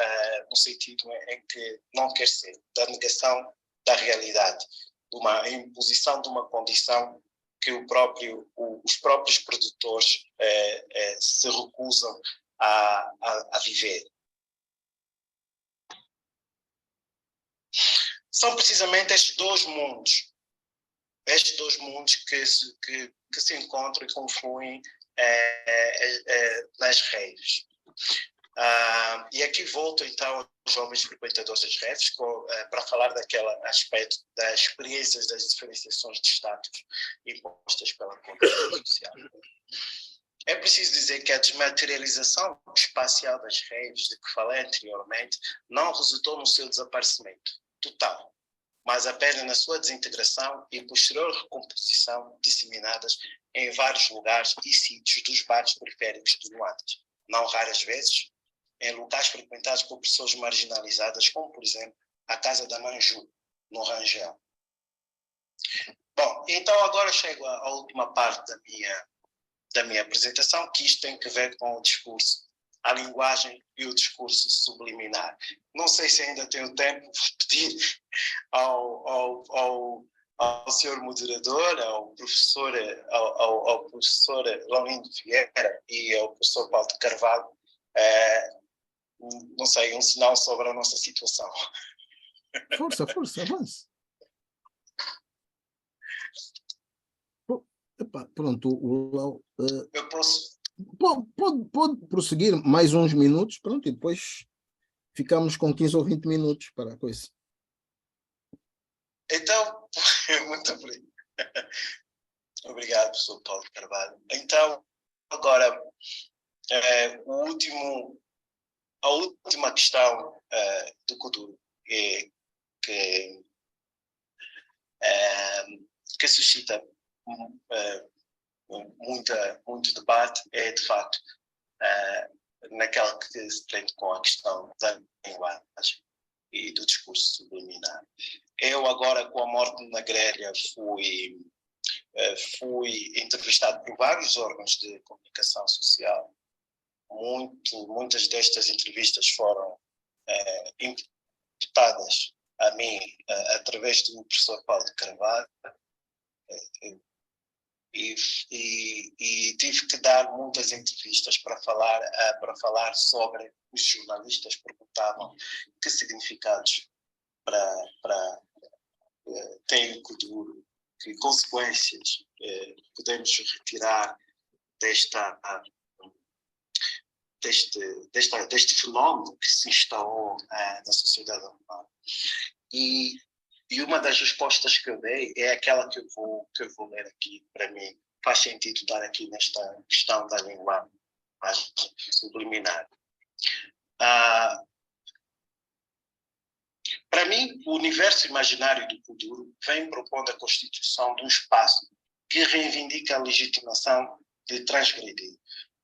no sentido em que não quer ser da negação da realidade, de uma imposição de uma condição que os próprios produtores se recusam a viver. São precisamente estes dois mundos que se encontram e confluem nas raves. E aqui volto então aos jovens frequentadores das raves para falar daquele aspecto das experiências das diferenciações de status impostas pela condição social. É preciso dizer que a desmaterialização espacial das raves de que falei anteriormente não resultou no seu desaparecimento total, mas apenas na sua desintegração e posterior recomposição disseminadas em vários lugares e sítios dos bairros periféricos de Luanda, não raras vezes em locais frequentados por pessoas marginalizadas, como, por exemplo, a Casa da Manju, no Rangel. Bom, então agora chego à última parte da minha apresentação, que isto tem que ver com o discurso, a linguagem e o discurso subliminar. Não sei se ainda tenho tempo de pedir ao senhor moderador, ao professor Laurindo Vieira e ao professor Paulo de Carvalho, não sei, um sinal sobre a nossa situação. Força, avance. Pronto, eu posso... pode prosseguir mais uns minutos, pronto, e depois ficamos com 15 ou 20 minutos para a coisa. Então, muito obrigado. Obrigado, professor Paulo de Carvalho. Então, agora, a última questão do Kuduro que suscita muito debate é, de facto, naquela que se prende com a questão da linguagem e do discurso subliminar. Eu agora, com a morte na grelha, fui entrevistado por vários órgãos de comunicação social. Muitas destas entrevistas foram imputadas a mim através do professor Paulo de Carvalho. e tive que dar muitas entrevistas para falar sobre os jornalistas perguntavam que significados tem o Kuduro, que consequências podemos retirar deste fenómeno que se instalou na sociedade alemã. E uma das respostas que eu dei é aquela que eu vou ler aqui. Para mim, faz sentido dar aqui nesta questão da linguagem subliminar. Para mim, o universo imaginário do Kuduro vem propondo a constituição de um espaço que reivindica a legitimação de transgredir.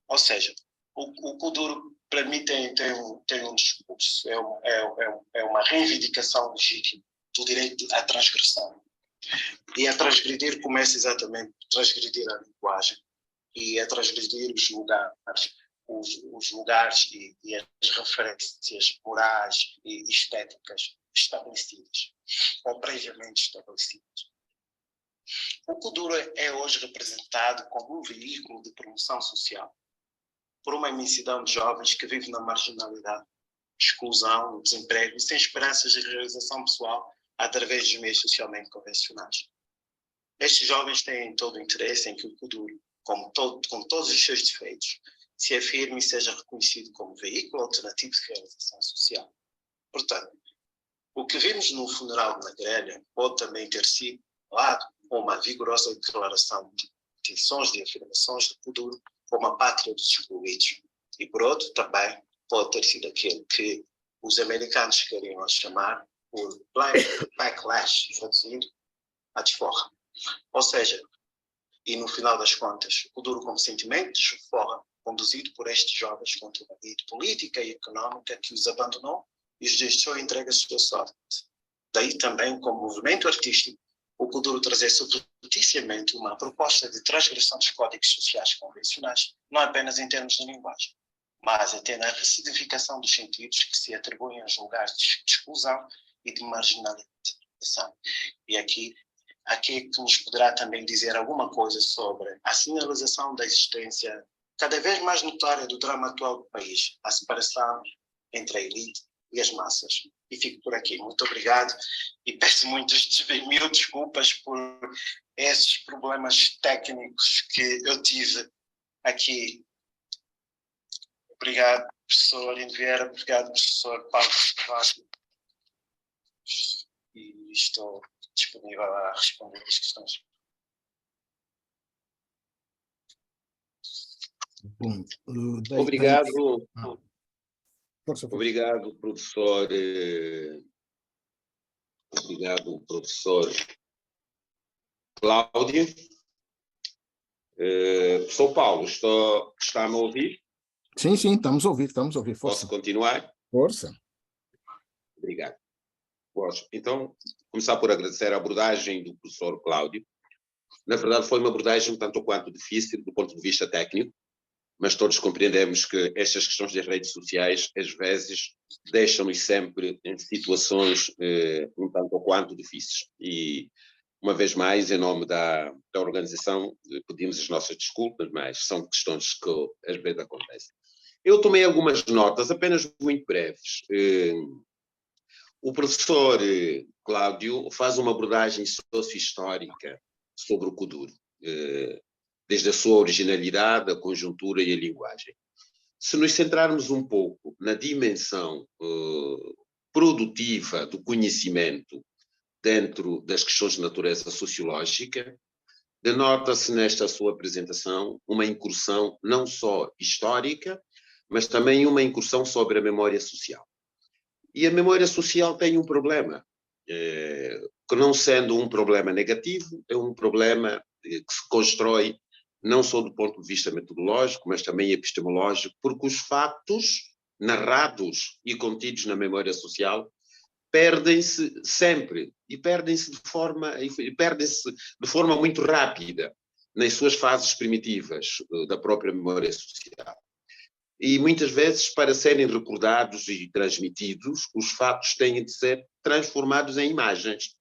Ou seja, o Kuduro, para mim, tem um discurso, é uma reivindicação legítima do direito à transgressão. E a transgredir começa exatamente por transgredir a linguagem e a transgredir os lugares e as referências morais e estéticas estabelecidas, ou previamente estabelecidas. O Kuduro é hoje representado como um veículo de promoção social por uma imensidão de jovens que vivem na marginalidade, exclusão, desemprego e sem esperanças de realização pessoal através dos meios socialmente convencionais. Estes jovens têm todo o interesse em que o Kuduro, com todos os seus defeitos, se afirme e seja reconhecido como veículo alternativo de realização social. Portanto, o que vimos no funeral na grelha pode também ter sido, lado, uma vigorosa declaração de intenções de afirmações de Kuduro como a pátria dos excluídos. E, por outro, também pode ter sido aquele que os americanos queriam chamar por backlash, traduzido a desforra. Ou seja, e no final das contas, o Kuduro como sentimento de desforra, conduzido por estes jovens contra uma elite política e económica que os abandonou e os deixou entregue à sua sorte. Daí também, como movimento artístico, o Kuduro trazer subrepticiamente uma proposta de transgressão dos códigos sociais convencionais, não apenas em termos de linguagem, mas até na ressignificação dos sentidos que se atribuem aos lugares de exclusão e de marginalização. E aqui é que nos poderá também dizer alguma coisa sobre a sinalização da existência cada vez mais notória do drama atual do país, a separação entre a elite e as massas. E fico por aqui. Muito obrigado e peço mil desculpas por esses problemas técnicos que eu tive aqui. Obrigado, professor Aurindo Vieira. Obrigado, professor Paulo Vasco. E estou disponível a responder as questões. Bom, obrigado. Obrigado, professor. Obrigado, professor Cláudio. Professor Paulo, está-me a ouvir? Sim, estamos a ouvir. Força. Posso continuar? Força. Obrigado. Posso. Então, começar por agradecer a abordagem do professor Cláudio. Na verdade, foi uma abordagem um tanto quanto difícil do ponto de vista técnico, mas todos compreendemos que estas questões das redes sociais, às vezes, deixam-nos sempre em situações um tanto quanto difíceis. E, uma vez mais, em nome da organização, pedimos as nossas desculpas, mas são questões que às vezes acontecem. Eu tomei algumas notas, apenas muito breves. O professor Cláudio faz uma abordagem socio-histórica sobre o Kuduro, desde a sua originalidade, a conjuntura e a linguagem. Se nos centrarmos um pouco na dimensão produtiva do conhecimento dentro das questões de natureza sociológica, denota-se nesta sua apresentação uma incursão não só histórica, mas também uma incursão sobre a memória social. E a memória social tem um problema, que não sendo um problema negativo, é um problema que se constrói não só do ponto de vista metodológico, mas também epistemológico, porque os factos narrados e contidos na memória social perdem-se sempre e perdem-se de forma muito rápida nas suas fases primitivas da própria memória social. E muitas vezes, para serem recordados e transmitidos, os fatos têm de ser transformados em imagens,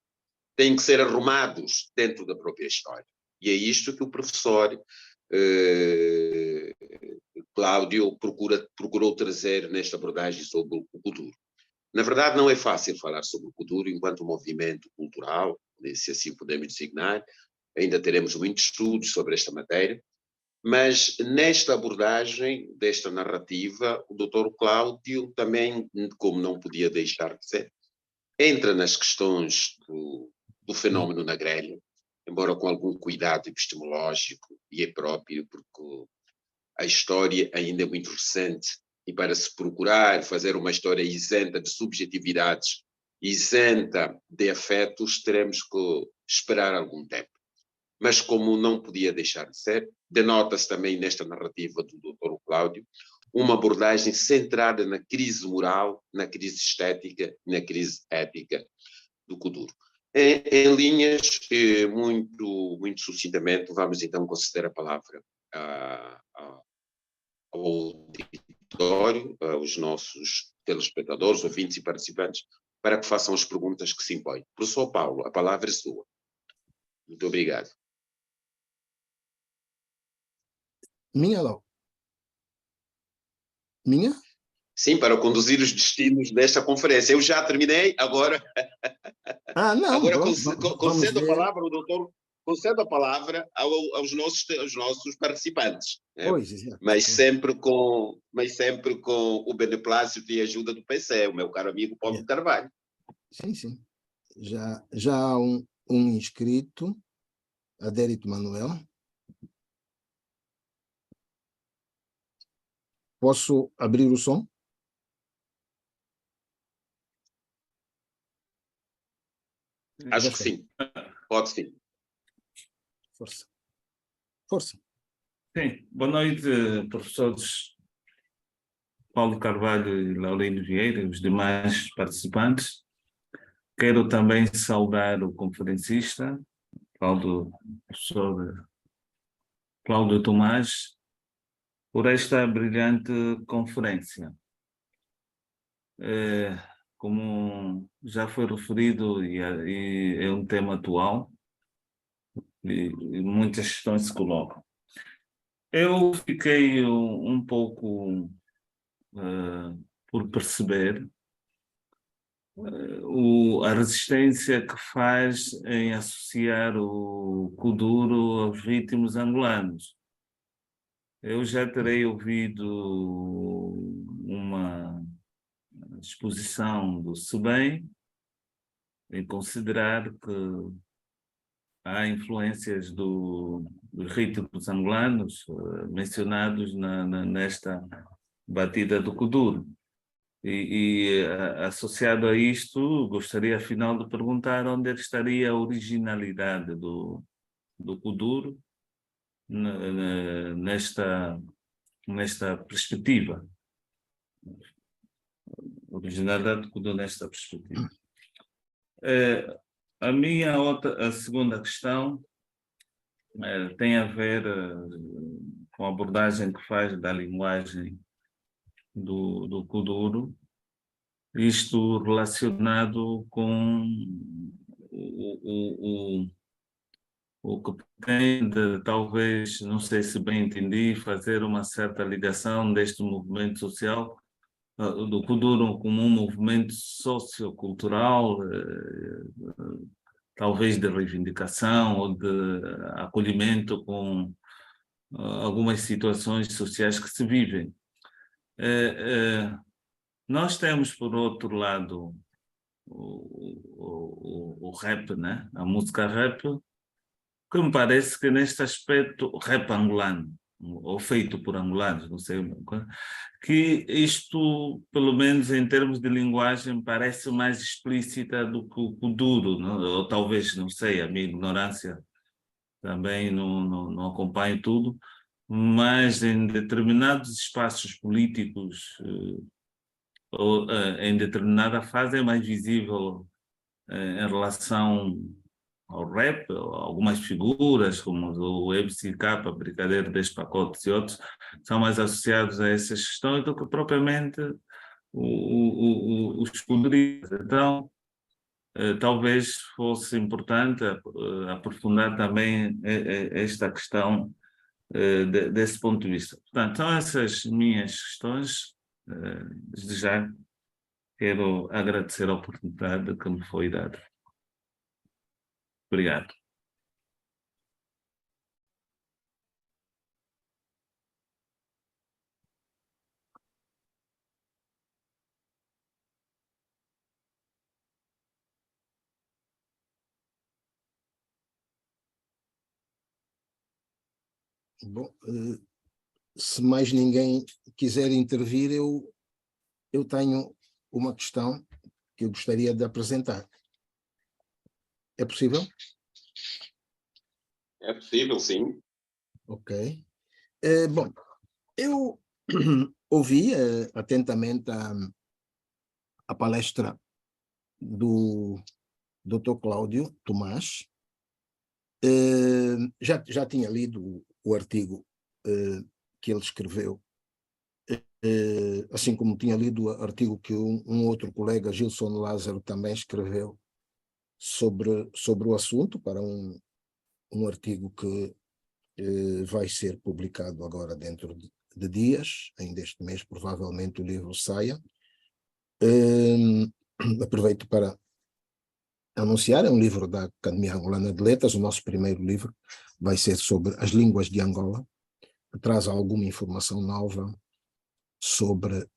têm que ser arrumados dentro da própria história. E é isto que o professor Cláudio procurou trazer nesta abordagem sobre o Kuduro. Na verdade, não é fácil falar sobre o Kuduro enquanto movimento cultural, se assim podemos designar. Ainda teremos muitos estudos sobre esta matéria, mas nesta abordagem, desta narrativa, o Dr. Cláudio também, como não podia deixar de ser, entra nas questões do fenómeno na grelha, embora com algum cuidado epistemológico e é próprio, porque a história ainda é muito recente e para se procurar fazer uma história isenta de subjetividades, isenta de afetos, teremos que esperar algum tempo. Mas como não podia deixar de ser, denota-se também nesta narrativa do Dr. Cláudio uma abordagem centrada na crise moral, na crise estética, na crise ética do Kuduro. Em linhas muito sucintamente, vamos então conceder a palavra ao auditório, aos nossos telespectadores, ouvintes e participantes, para que façam as perguntas que se impõem. Professor Paulo, a palavra é sua. Muito obrigado. Minha, Lau? Minha? Sim, para conduzir os destinos desta conferência. Eu já terminei, agora... Não, agora pronto, concedo a palavra ao doutor, concedo a palavra aos nossos participantes. Né? Pois, exato. Mas sempre com o beneplácito e ajuda do PC, o meu caro amigo Paulo Carvalho. Sim, sim. Já há um inscrito, Adérito Manuel. Posso abrir o som? Acho que sim. Pode sim. Força. Força. Sim. Boa noite, professores Paulo Carvalho e Laurino Vieira e os demais participantes. Quero também saudar o conferencista, professor Cláudio Tomás, por esta brilhante conferência. Como já foi referido, e é um tema atual, e muitas questões se colocam. Eu fiquei um pouco por perceber a resistência que faz em associar o Kuduro aos ritmos angolanos. Eu já terei ouvido uma exposição do SEBEM em considerar que há influências dos ritmos angolanos mencionados nesta batida do Kuduro. E associado a isto, gostaria afinal de perguntar onde estaria a originalidade do Kuduro nesta perspectiva. Originalidade do Kuduro nesta perspectiva. A segunda questão tem a ver com a abordagem que faz da linguagem do Kuduro, isto relacionado com o que pretende, talvez, não sei se bem entendi, fazer uma certa ligação deste movimento social do Kuduro como um movimento sociocultural, talvez de reivindicação ou de acolhimento com algumas situações sociais que se vivem. Nós temos, por outro lado, o rap, né? A música rap, que me parece que neste aspecto, rap angolano, ou feito por angolanos, não sei, que isto, pelo menos em termos de linguagem, parece mais explícita do que o Kuduro, não? Ou talvez, não sei, a minha ignorância também não acompanho tudo, mas em determinados espaços políticos, ou em determinada fase é mais visível em relação ao rap, algumas figuras como o MCK, Brigadeiro 10 Pacotes e outros, são mais associados a essas questões do que propriamente os poderes. Então, talvez fosse importante aprofundar também esta questão desse ponto de vista. Portanto, são essas minhas questões. Desde já quero agradecer a oportunidade que me foi dada. Obrigado. Bom, se mais ninguém quiser intervir, eu tenho uma questão que eu gostaria de apresentar. É possível? É possível, sim. Ok. Bom, eu ouvi atentamente a palestra do Dr. Cláudio Tomás. Já tinha lido o artigo que ele escreveu, assim como tinha lido o artigo que um outro colega, Gilson Lázaro, também escreveu sobre o assunto, para um artigo que vai ser publicado agora dentro de dias, ainda este mês provavelmente o livro saia. Aproveito para anunciar, é um livro da Academia Angolana de Letras, o nosso primeiro livro vai ser sobre as línguas de Angola, que traz alguma informação nova sobre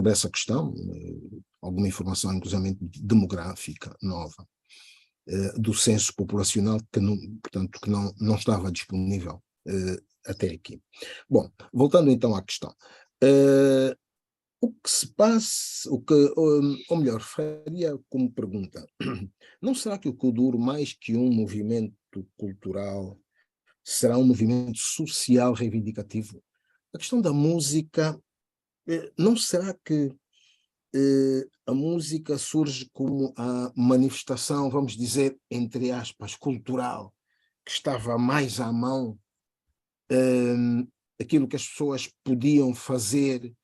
essa questão, alguma informação inclusive demográfica nova, do censo populacional, portanto, que não estava disponível até aqui. Bom, voltando então à questão. O que se passa, ou melhor, faria como pergunta, não será que o Kuduro, mais que um movimento cultural, será um movimento social reivindicativo? A questão da música, não será que a música surge como a manifestação, vamos dizer, entre aspas, cultural, que estava mais à mão, aquilo que as pessoas podiam fazer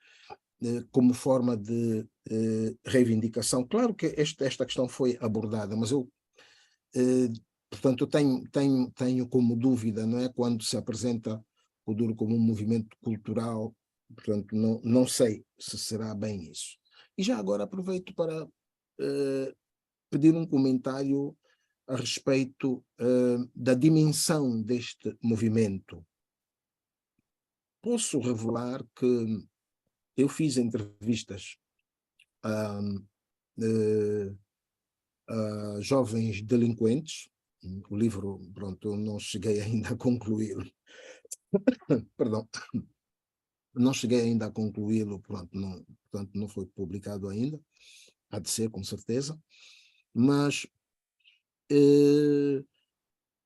como forma de reivindicação? Claro que esta questão foi abordada, mas eu, portanto, tenho como dúvida, não é, quando se apresenta o Kuduro como um movimento cultural, portanto, não sei se será bem isso. E já agora aproveito para pedir um comentário a respeito da dimensão deste movimento. Posso revelar que eu fiz entrevistas a jovens delinquentes. O livro, pronto, eu não cheguei ainda a concluí-lo. Perdão. Não cheguei ainda a concluí-lo, portanto, não foi publicado ainda. Há de ser, com certeza. Mas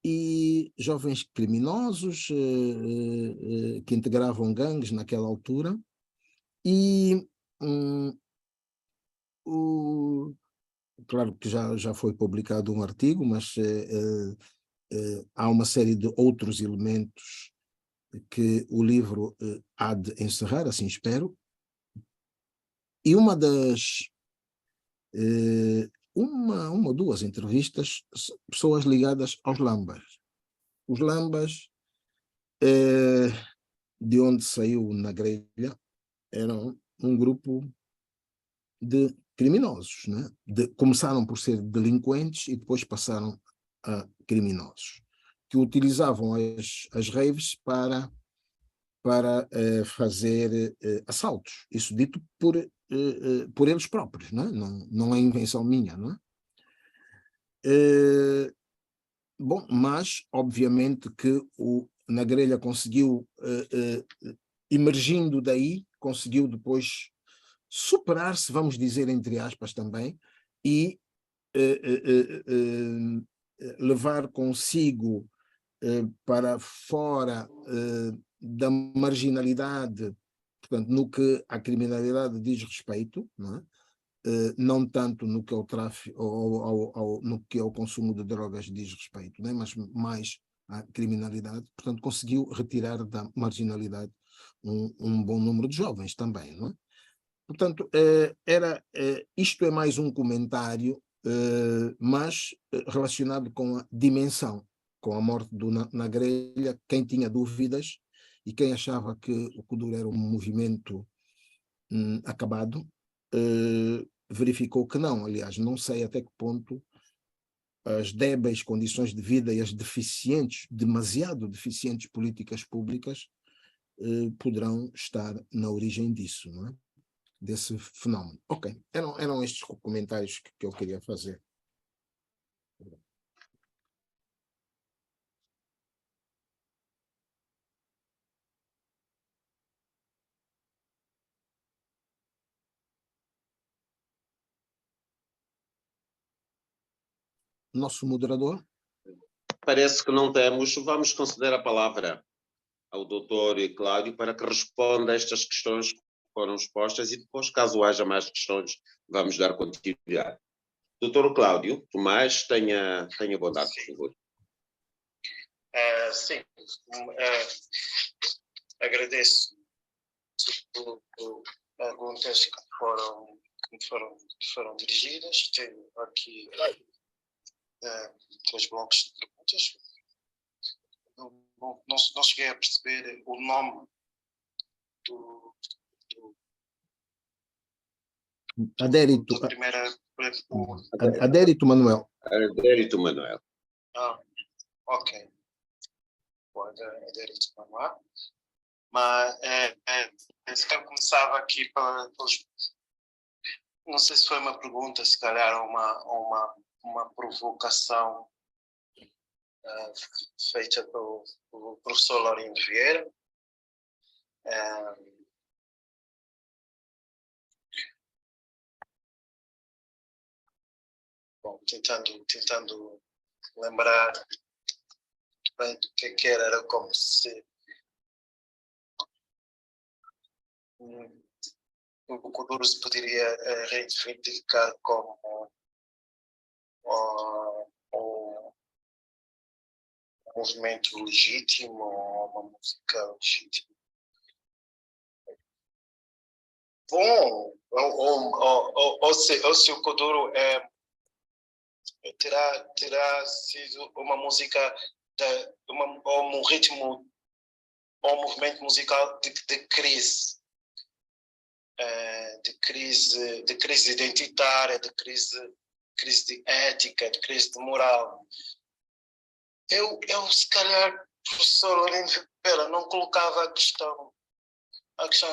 e jovens criminosos que integravam gangues naquela altura, e claro que já foi publicado um artigo, mas há uma série de outros elementos que o livro há de encerrar, assim espero. E uma ou duas entrevistas, pessoas ligadas aos Lambas. Os Lambas, de onde saiu Na Grelha, eram um grupo de criminosos, né? Começaram por ser delinquentes e depois passaram a criminosos, que utilizavam as raves para fazer assaltos. Isso dito por eles próprios, né? Não é invenção minha, não é? Bom, mas obviamente que Na Grelha conseguiu, emergindo daí, conseguiu depois superar-se, vamos dizer entre aspas também, e levar consigo para fora da marginalidade, portanto, no que a criminalidade diz respeito, não é? Não tanto no que ao tráfico ou no que ao consumo de drogas diz respeito, né? Mas mais à criminalidade, portanto, conseguiu retirar da marginalidade um bom número de jovens também, não é? Portanto, isto é mais um comentário, mas relacionado com a dimensão, com a morte do Na Grelha. Quem tinha dúvidas e quem achava que o Kuduro era um movimento acabado, verificou que não. Aliás, não sei até que ponto as débeis condições de vida e as deficientes, demasiado deficientes políticas públicas poderão estar na origem disso, não é? Desse fenómeno. Ok, eram estes comentários que eu queria fazer. Nosso moderador? Parece que não temos. Vamos conceder a palavra ao doutor Cláudio para que responda a estas questões que foram expostas e depois, caso haja mais questões, vamos dar continuidade. Doutor Cláudio Tomás, tenha bondade, por favor. Sim, agradeço por perguntas que foram dirigidas. Tenho aqui 3 blocos de perguntas. Não cheguei a perceber o nome do Adérito. da primeira pergunta. Adérito Manuel. Adérito Manuel. Ok. Adérito Manuel. Mas eu começava aqui pelos. Não sei se foi uma pergunta, se calhar uma provocação feita pelo professor Laurindo Vieira. Bom, tentando lembrar bem do que era como se o Kuduro se poderia reivindicar como um movimento legítimo ou uma música legítima. Bom, ou se o Kuduro terá sido uma música, um ritmo ou um movimento musical de crise. De crise identitária, de crise de ética, de crise de moral. Eu se calhar, professor Laurindo Vieira, não colocava a questão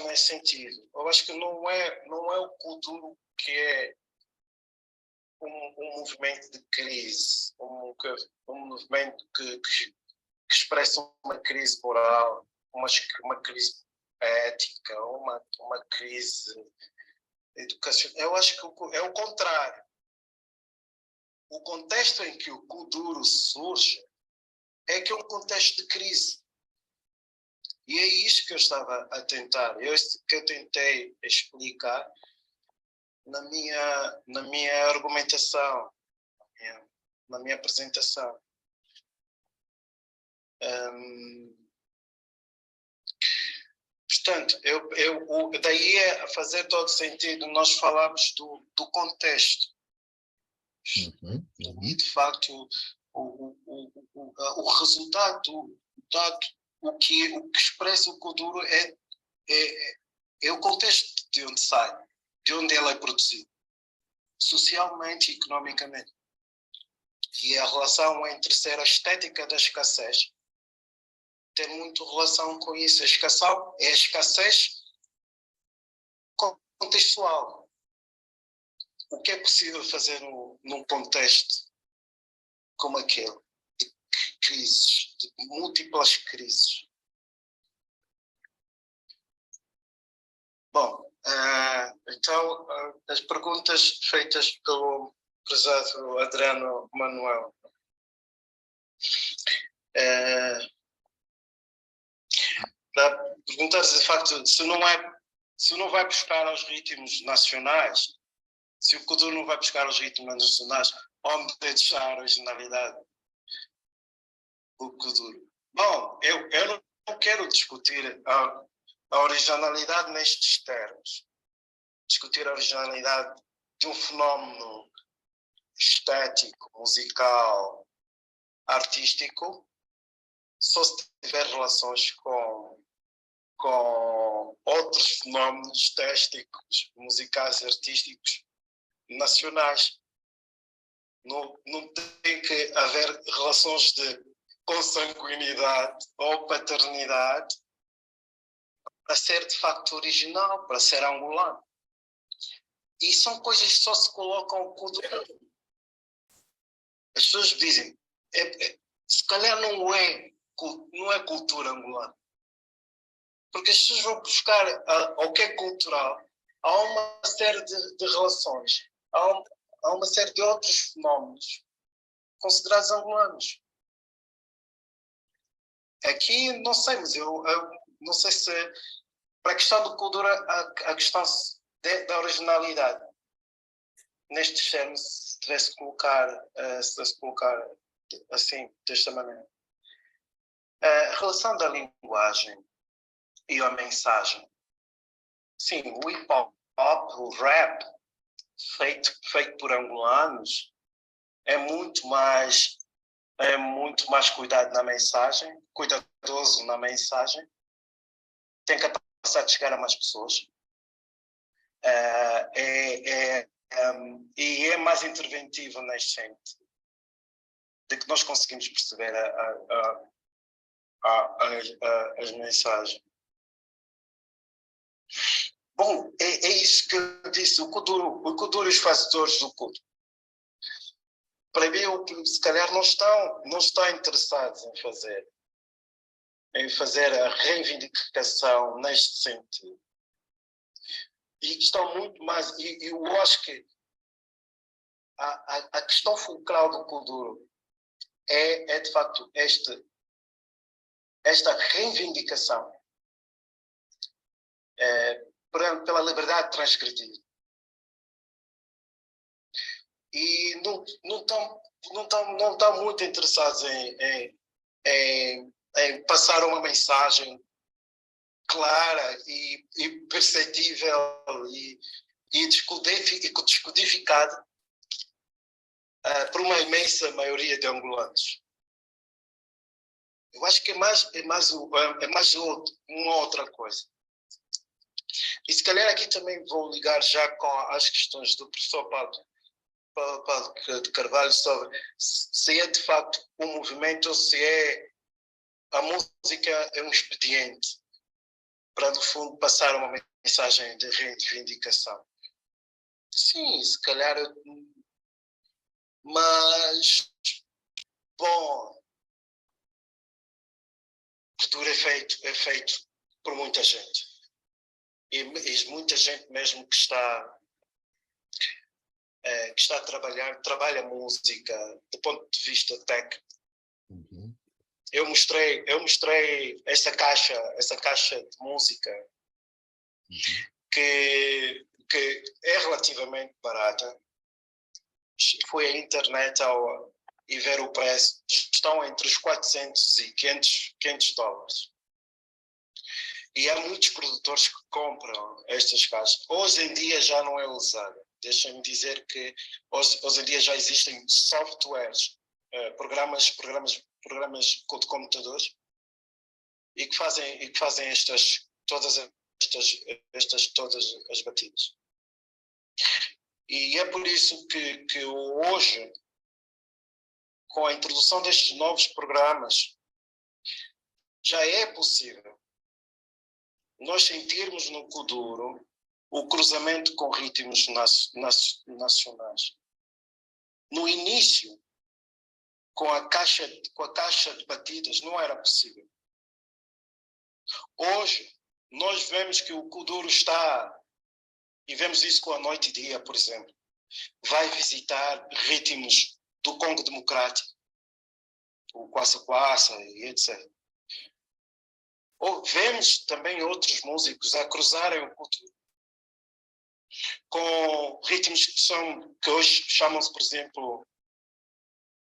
nesse sentido. Eu acho que não é o Kuduro que é um movimento de crise, um movimento que expressa uma crise moral, uma crise ética, uma crise educacional. Eu acho que é o contrário. O contexto em que o Kuduro surge é que é um contexto de crise. E é isso que eu estava a tentar, que eu tentei explicar na minha argumentação, na minha apresentação. Portanto, daí a fazer todo sentido nós falarmos do contexto. E, de facto, o resultado, o que expressa o Kuduro é o contexto de onde sai, de onde ele é produzido, socialmente e economicamente. E a relação entre ser a estética da escassez tem muito relação com isso. A escassez contextual. O que é possível fazer num contexto como aquele, de crises, de múltiplas crises? Bom, então, as perguntas feitas pelo prezado Adriano Manuel. Para perguntar de facto se não vai buscar aos ritmos nacionais, se o Kuduro não vai buscar os ritmos nacionais, onde deixar a originalidade do Kuduro? Bom, eu não quero discutir a originalidade nestes termos. discutir a originalidade de um fenómeno estético, musical, artístico, só se tiver relações com outros fenómenos estéticos, musicais e artísticos nacionais. Não tem que haver relações de consanguinidade ou paternidade para ser de facto original, para ser angolano. E são coisas que só se colocam com o Kuduro. As pessoas dizem, se calhar não é cultura angolana. Porque as pessoas vão buscar o que é cultural. Há uma série de relações. Há uma série de outros fenómenos considerados angolanos. Aqui, não sei, mas eu não sei se, para a questão do cultura, a questão da originalidade, nestes termos, se tivesse colocar assim, desta maneira. A relação da linguagem e a mensagem. Sim, o hip-hop, o rap, feito por angolanos, é muito mais cuidado na mensagem, cuidadoso na mensagem, tem capacidade de chegar a mais pessoas, e é mais interventivo neste sentido, de que nós conseguimos perceber as mensagens. Bom, é isso que eu disse, o Kuduro e os fazedores do Kuduro. Para mim, se calhar não estão interessados em fazer a reivindicação neste sentido. E estão muito mais, e eu acho que a questão fulcral do Kuduro é de facto esta reivindicação pela liberdade de transgredir. E não estão muito interessados em passar uma mensagem clara e perceptível e descodificada por uma imensa maioria de angolanos. Eu acho que é mais uma outra coisa. E se calhar aqui também vou ligar já com as questões do professor Paulo de Carvalho sobre se é de facto um movimento ou se a música é um expediente para, no fundo, passar uma mensagem de reivindicação. Sim, se calhar, mas, bom, cultura é feito por muita gente. E muita gente mesmo que está a trabalha música do ponto de vista técnico. Uhum. Eu mostrei essa caixa de música, que é relativamente barata. Fui à internet e ver o preço. Estão entre os 400 e 500 dólares. E há muitos produtores que compram estas caixas. Hoje em dia já não é usada. Deixem-me dizer que hoje em dia já existem softwares, programas de computadores e que fazem todas as batidas. E é por isso que hoje, com a introdução destes novos programas, já é possível nós sentirmos no Kuduro o cruzamento com ritmos nacionais. No início, com a caixa de batidas, não era possível. Hoje, nós vemos que o Kuduro está, e vemos isso com a Noite e Dia, por exemplo, vai visitar ritmos do Congo Democrático, o Kwassa-Kwassa e etc. Ou vemos também outros músicos a cruzarem o Kuduro com ritmos que hoje chamam-se, por exemplo,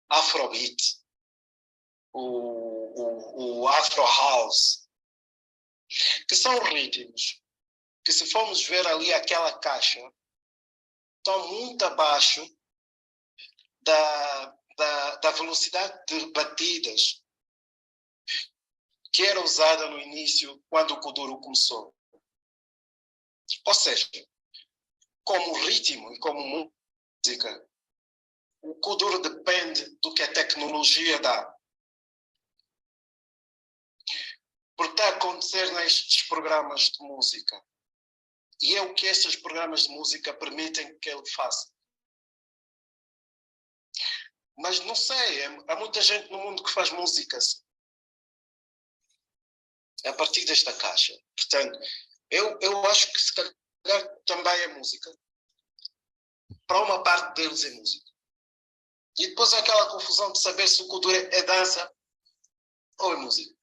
Afrobeat, o Afro House, que são ritmos que se formos ver ali aquela caixa, estão muito abaixo da velocidade de batidas que era usada no início, quando o Kuduro começou. Ou seja, como ritmo e como música, o Kuduro depende do que a tecnologia dá. Porque está a acontecer nestes programas de música. E é o que estes programas de música permitem que ele faça. Mas não sei, há muita gente no mundo que faz música assim, a partir desta caixa. Portanto, eu acho que se calhar também é música. Para uma parte deles é música. E depois há aquela confusão de saber se o Kuduro é dança ou é música.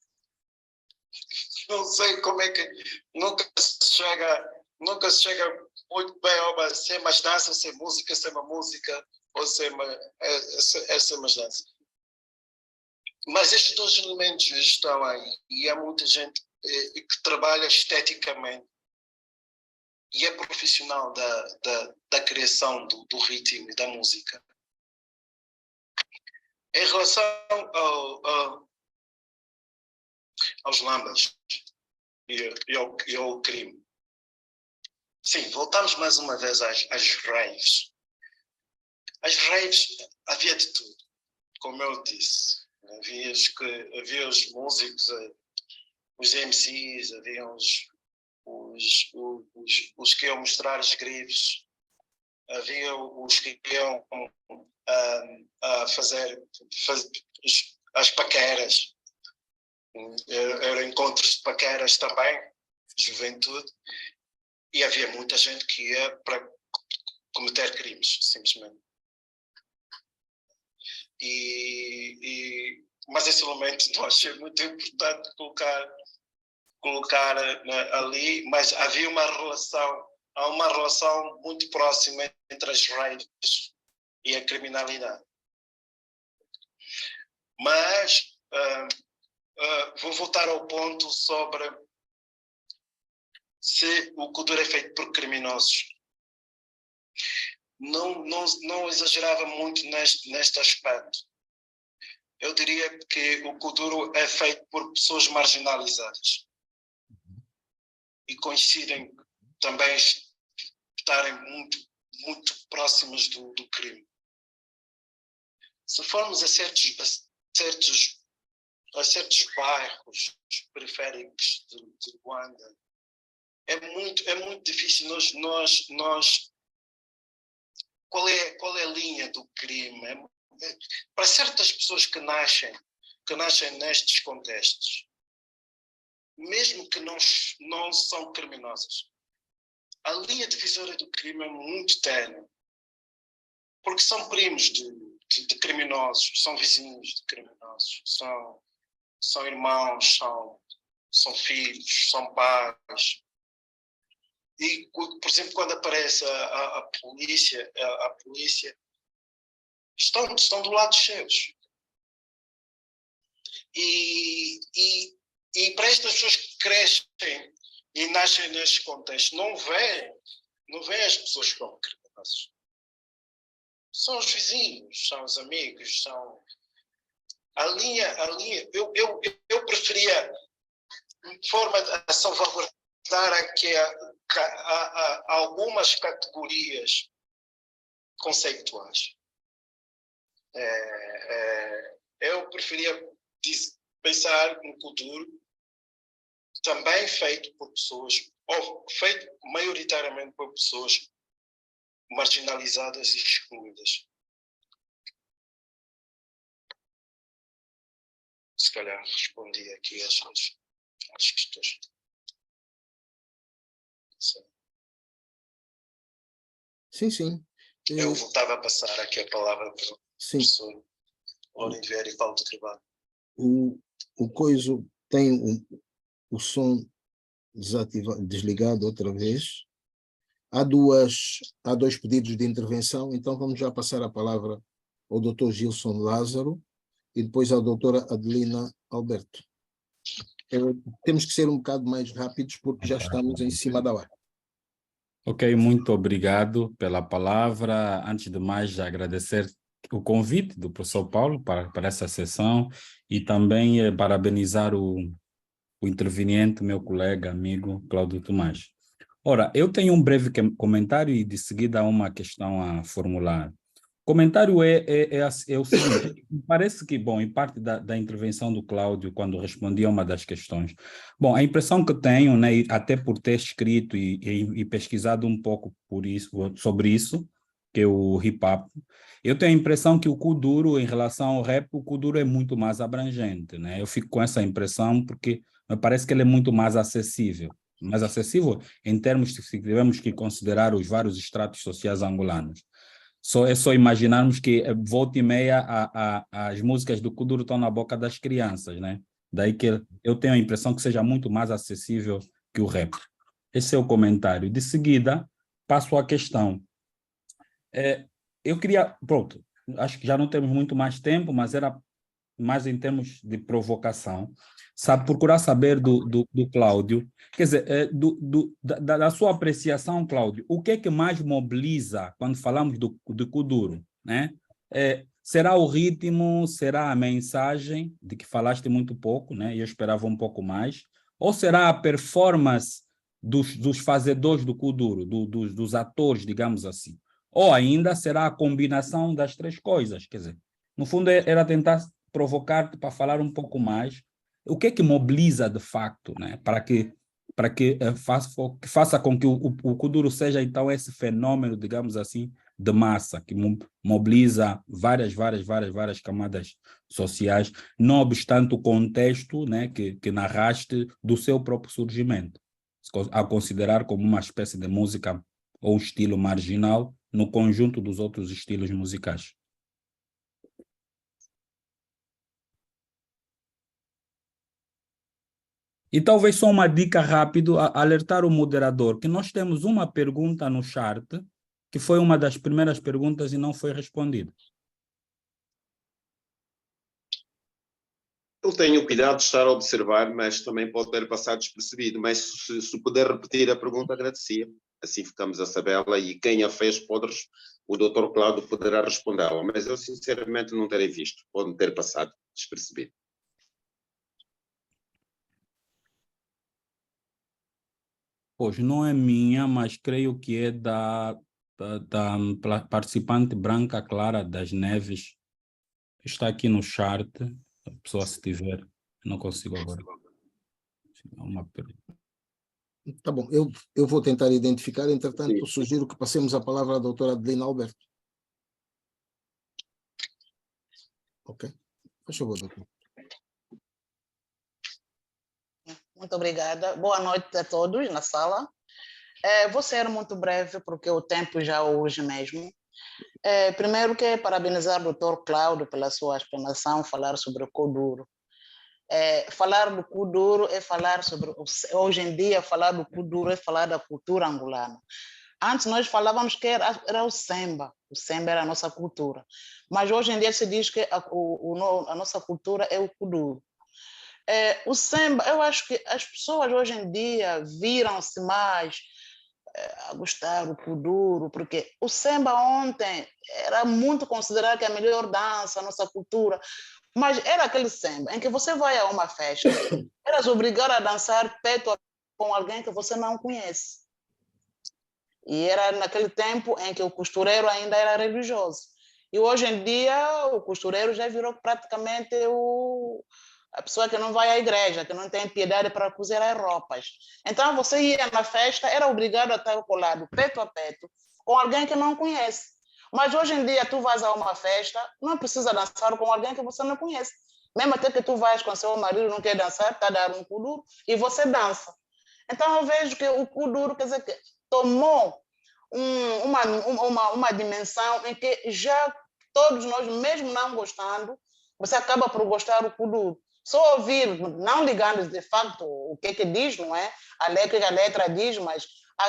Não sei como é que nunca se chega muito bem ao se é mais dança, se é música, se é uma música ou se é mais dança. Mas estes dois elementos estão aí e há muita gente que trabalha esteticamente e é profissional da criação do ritmo e da música. Em relação aos lambas e ao crime. Sim, voltamos mais uma vez às raves. As raves havia de tudo, como eu disse. Havia os músicos, os MCs, havia os que iam mostrar os grifes, havia os que iam fazer as paqueras. Eram encontros de paqueras também, juventude, e havia muita gente que ia para cometer crimes, simplesmente. Mas esse elemento não achei muito importante colocar ali, mas havia há uma relação muito próxima entre as raves e a criminalidade. Mas vou voltar ao ponto sobre se o Kuduro é feito por criminosos. Não exagerava muito neste aspecto. Eu diria que o Kuduro é feito por pessoas marginalizadas e coincidem também estarem muito próximas do crime. Se formos a certos bairros periféricos de Luanda, é muito difícil nós qual é a linha do crime? Para certas pessoas que nascem nestes contextos, mesmo que não são criminosas, a linha divisória do crime é muito tênue, porque são primos de criminosos, são vizinhos de criminosos, são irmãos, são filhos, são pais. E, por exemplo, quando aparece a polícia estão do lado dos seus. E para estas pessoas que crescem e nascem neste contexto, não vê as pessoas como criminosos. São os vizinhos, são os amigos, são... A linha, eu preferia, de forma a salvaguardar algumas categorias conceituais. Eu preferia pensar no Kuduro também feito por pessoas, ou feito maioritariamente por pessoas marginalizadas e excluídas. Se calhar respondi aqui às questões. Sim. Eu voltava a passar aqui a palavra para o professor Oliveira e Paulo do Trabalho. O coiso tem o som desligado outra vez. Há dois pedidos de intervenção, então vamos já passar a palavra ao Dr. Gilson Lázaro e depois à doutora Adelina Alberto. Temos que ser um bocado mais rápidos porque já estamos em cima da hora. Ok, muito obrigado pela palavra. Antes de mais, agradecer o convite do professor Paulo para essa sessão e também parabenizar o interveniente, meu colega, amigo Cláudio Tomás. Ora, eu tenho um breve comentário e de seguida uma questão a formular. O comentário é o seguinte, parece que, bom, em parte da intervenção do Cláudio, quando respondi a uma das questões, bom, a impressão que tenho, né, até por ter escrito e pesquisado um pouco sobre isso, que é o hip-hop, eu tenho a impressão que o Kuduro, em relação ao rap, o Kuduro é muito mais abrangente, né? Eu fico com essa impressão porque me parece que ele é muito mais acessível em termos de se tivermos que considerar os vários estratos sociais angolanos. É só imaginarmos que volta e meia as músicas do Kuduro estão na boca das crianças, né? Daí que eu tenho a impressão que seja muito mais acessível que o rap. Esse é o comentário. De seguida, passo à questão. Eu queria, pronto, acho que já não temos muito mais tempo, mas era mais em termos de provocação, procurar saber do Cláudio, quer dizer, da sua apreciação, Cláudio, o que é que mais mobiliza quando falamos do Kuduro, né? Será o ritmo, será a mensagem, de que falaste muito pouco, né? E eu esperava um pouco mais, ou será a performance dos fazedores do Kuduro, dos atores, digamos assim, ou ainda será a combinação das três coisas, quer dizer, no fundo era tentar provocar-te para falar um pouco mais o que é que mobiliza de facto, né? Para que faça com que o Kuduro seja então esse fenômeno, digamos assim, de massa, que mobiliza várias camadas sociais, não obstante o contexto, né, que narraste do seu próprio surgimento, a considerar como uma espécie de música ou estilo marginal no conjunto dos outros estilos musicais. E talvez só uma dica rápida, alertar o moderador, que nós temos uma pergunta no chat, que foi uma das primeiras perguntas e não foi respondida. Eu tenho cuidado de estar a observar, mas também pode ter passado despercebido. Mas se puder repetir a pergunta, agradecia. Assim ficamos a sabê-la e quem a fez, o Dr. Cláudio poderá respondê-la. Mas eu, sinceramente, não terei visto. Pode ter passado despercebido. Pois não é minha, mas creio que é da participante Branca Clara das Neves. Está aqui no chat. A pessoa, se tiver, não consigo agora. Uma pergunta. Tá bom, eu vou tentar identificar, entretanto, sugiro que passemos a palavra à doutora Adelina Alberto. Ok? Faz favor, doutor. Muito obrigada. Boa noite a todos na sala. Vou ser muito breve, porque o tempo já hoje mesmo. Primeiro, que parabenizar o Dr. Cláudio pela sua explanação, falar sobre o Kuduro. Falar do Kuduro é falar sobre... Hoje em dia, falar do Kuduro é falar da cultura angolana. Antes nós falávamos que era o Semba era a nossa cultura. Mas hoje em dia se diz que a nossa cultura é o Kuduro. O Semba, eu acho que as pessoas hoje em dia viram-se mais a gostar do Kuduro, porque o Semba ontem era muito considerado que é a melhor dança, a nossa cultura, mas era aquele Semba em que você vai a uma festa, eras obrigado a dançar perto com alguém que você não conhece. E era naquele tempo em que o costureiro ainda era religioso. E hoje em dia o costureiro já virou praticamente a pessoa que não vai à igreja, que não tem piedade para cozer as roupas. Então você ia na festa, era obrigado a estar colado peito a peito com alguém que não conhece. Mas hoje em dia tu vais a uma festa, não precisa dançar com alguém que você não conhece. Mesmo até que tu vais com seu marido, não quer dançar, está a dar um Kuduro e você dança. Então eu vejo que o Kuduro, quer dizer, que tomou uma dimensão em que já todos nós, mesmo não gostando, você acaba por gostar do Kuduro. Só ouvir, não ligando de facto o que diz, não é? A letra diz, mas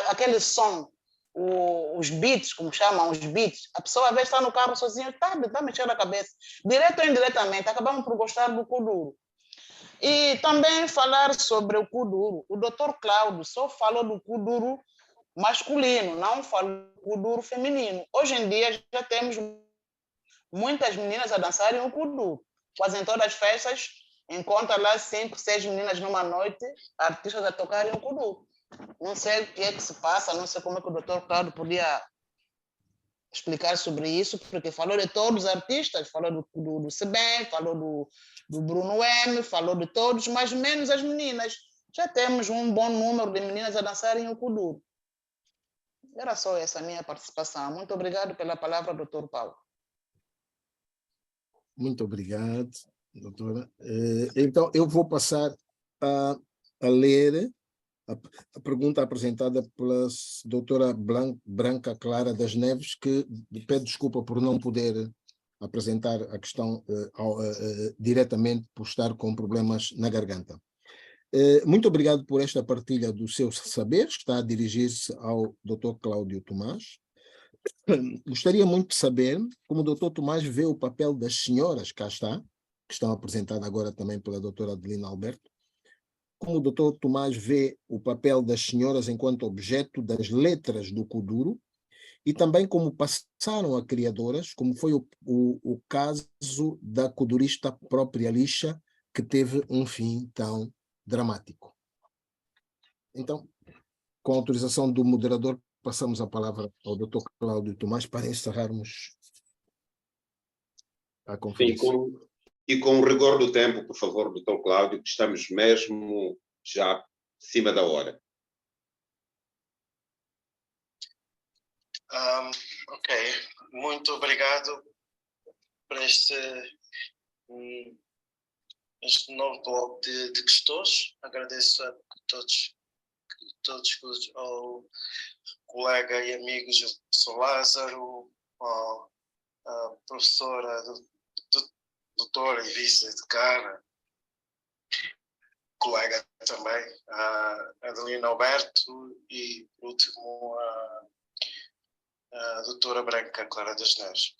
aquele som, os beats, como chamam os beats, a pessoa às vezes está no carro sozinha, está mexendo a cabeça. Direto ou indiretamente, acabamos por gostar do Kuduro. E também falar sobre o Kuduro. O Dr. Cláudio só falou do Kuduro masculino, não falo do kuduro feminino. Hoje em dia já temos muitas meninas a dançarem o kuduro. Quase em todas as festas, encontra lá 5, 6 meninas numa noite, artistas a tocarem o kuduro. Não sei o que é que se passa, não sei como é que o Dr. Cláudio podia explicar sobre isso, porque falou de todos os artistas, falou do Sebem, falou do Bruno M, falou de todos, mas menos as meninas. Já temos um bom número de meninas a dançarem o kuduro. Era só essa a minha participação. Muito obrigado pela palavra, Dr. Paulo. Muito obrigado, doutora. Então, eu vou passar a ler a pergunta apresentada pela doutora Branca Clara das Neves, que pede desculpa por não poder apresentar a questão diretamente por estar com problemas na garganta. Muito obrigado por esta partilha dos seus saberes, que está a dirigir-se ao Dr. Cláudio Tomás. Gostaria muito de saber como o Dr. Tomás vê o papel das senhoras, cá está, que estão apresentadas agora também pela doutora Adelina Alberto, como o Dr. Tomás vê o papel das senhoras enquanto objeto das letras do kuduro e também como passaram a criadoras, como foi o caso da kudurista própria Lixa, que teve um fim tão dramático. Então, com a autorização do moderador, passamos a palavra ao Dr. Cláudio Tomás para encerrarmos a conferência. E com o rigor do tempo, por favor, Dr. Cláudio, que estamos mesmo já acima da hora. Ok, muito obrigado por este novo bloco de questões. Agradeço a todos ao colega e amigo Gilson Lázaro, a professora doutora e vice de Cara, colega também, a Adelina Alberto e, por último, a doutora Branca Clara das Neves.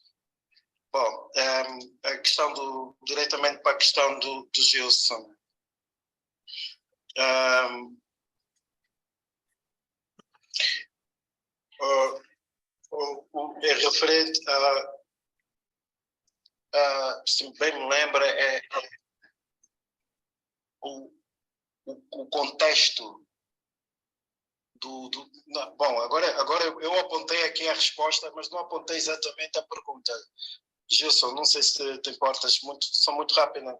Bom, a questão diretamente para a questão do Gilson. É referente se bem me lembra, o contexto bom, agora eu apontei aqui a resposta, mas não apontei exatamente a pergunta. Gilson, não sei se te importas, sou muito rápido.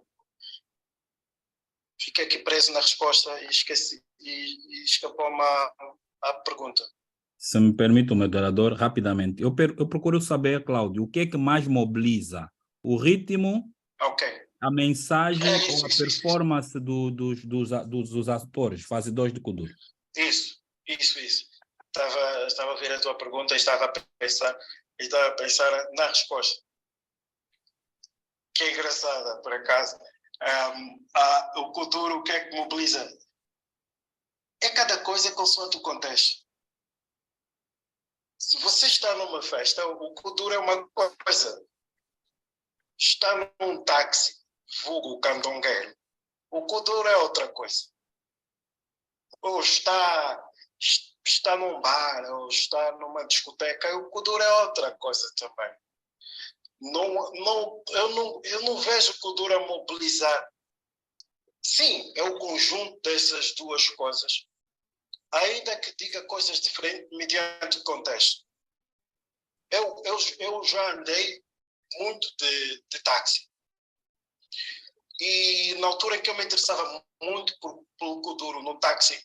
Fiquei aqui preso na resposta e esqueci, e escapou-me a pergunta. Se me permite, o moderador, rapidamente. Eu procuro saber, Cláudio, o que é que mais mobiliza? O ritmo, okay, a mensagem ou a performance dos atores, fase 2 de kuduro? Isso. Estava a ver a tua pergunta e estava a pensar na resposta. Que é engraçada, por acaso. O kuduro, o que é que mobiliza? É cada coisa consoante o contexto. Se você está numa festa, o kuduro é uma coisa. Está num táxi, vulgo candongueiro, o kuduro é outra coisa. Ou está num bar, ou está numa discoteca, o kuduro é outra coisa também. Eu não vejo o kuduro a mobilizar. Sim, é o conjunto dessas duas coisas, ainda que diga coisas diferentes mediante o contexto. Eu já andei muito de táxi. E na altura em que eu me interessava muito pelo kuduro no táxi,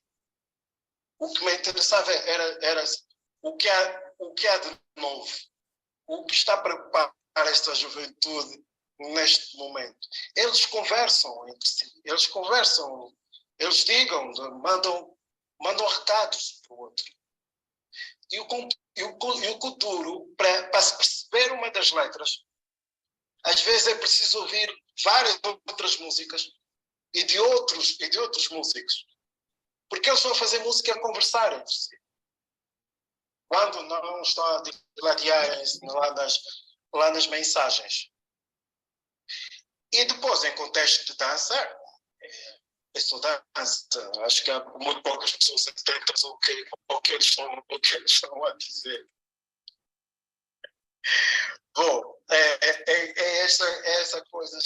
o que me interessava era o que há de novo, o que está a preocupar esta juventude neste momento. Eles conversam entre si, eles digam, mandam recados para o outro. E o kuduro, para se perceber uma das letras, às vezes é preciso ouvir várias outras músicas e de outros músicos, porque eles estão a fazer música a conversar entre si. Quando não estão a digladiarem-se lá nas mensagens. E depois, em contexto de dança, só dança. Acho que há muito poucas pessoas atentas ao que eles estão a dizer. Bom, é essa coisa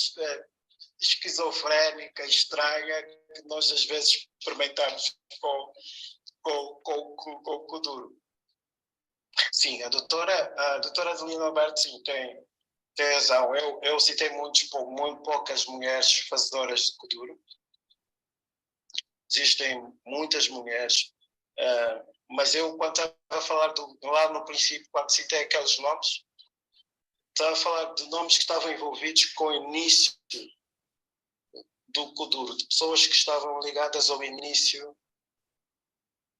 esquizofrénica, estranha, que nós às vezes experimentamos com o Kuduro. Sim, a doutora Adelina Alberto, sim, tem razão. Eu citei muito poucas mulheres fazedoras de Kuduro. Existem muitas mulheres, mas eu, quando estava a falar lá no princípio, quando citei aqueles nomes, estava a falar de nomes que estavam envolvidos com o início do Kuduro, de pessoas que estavam ligadas ao início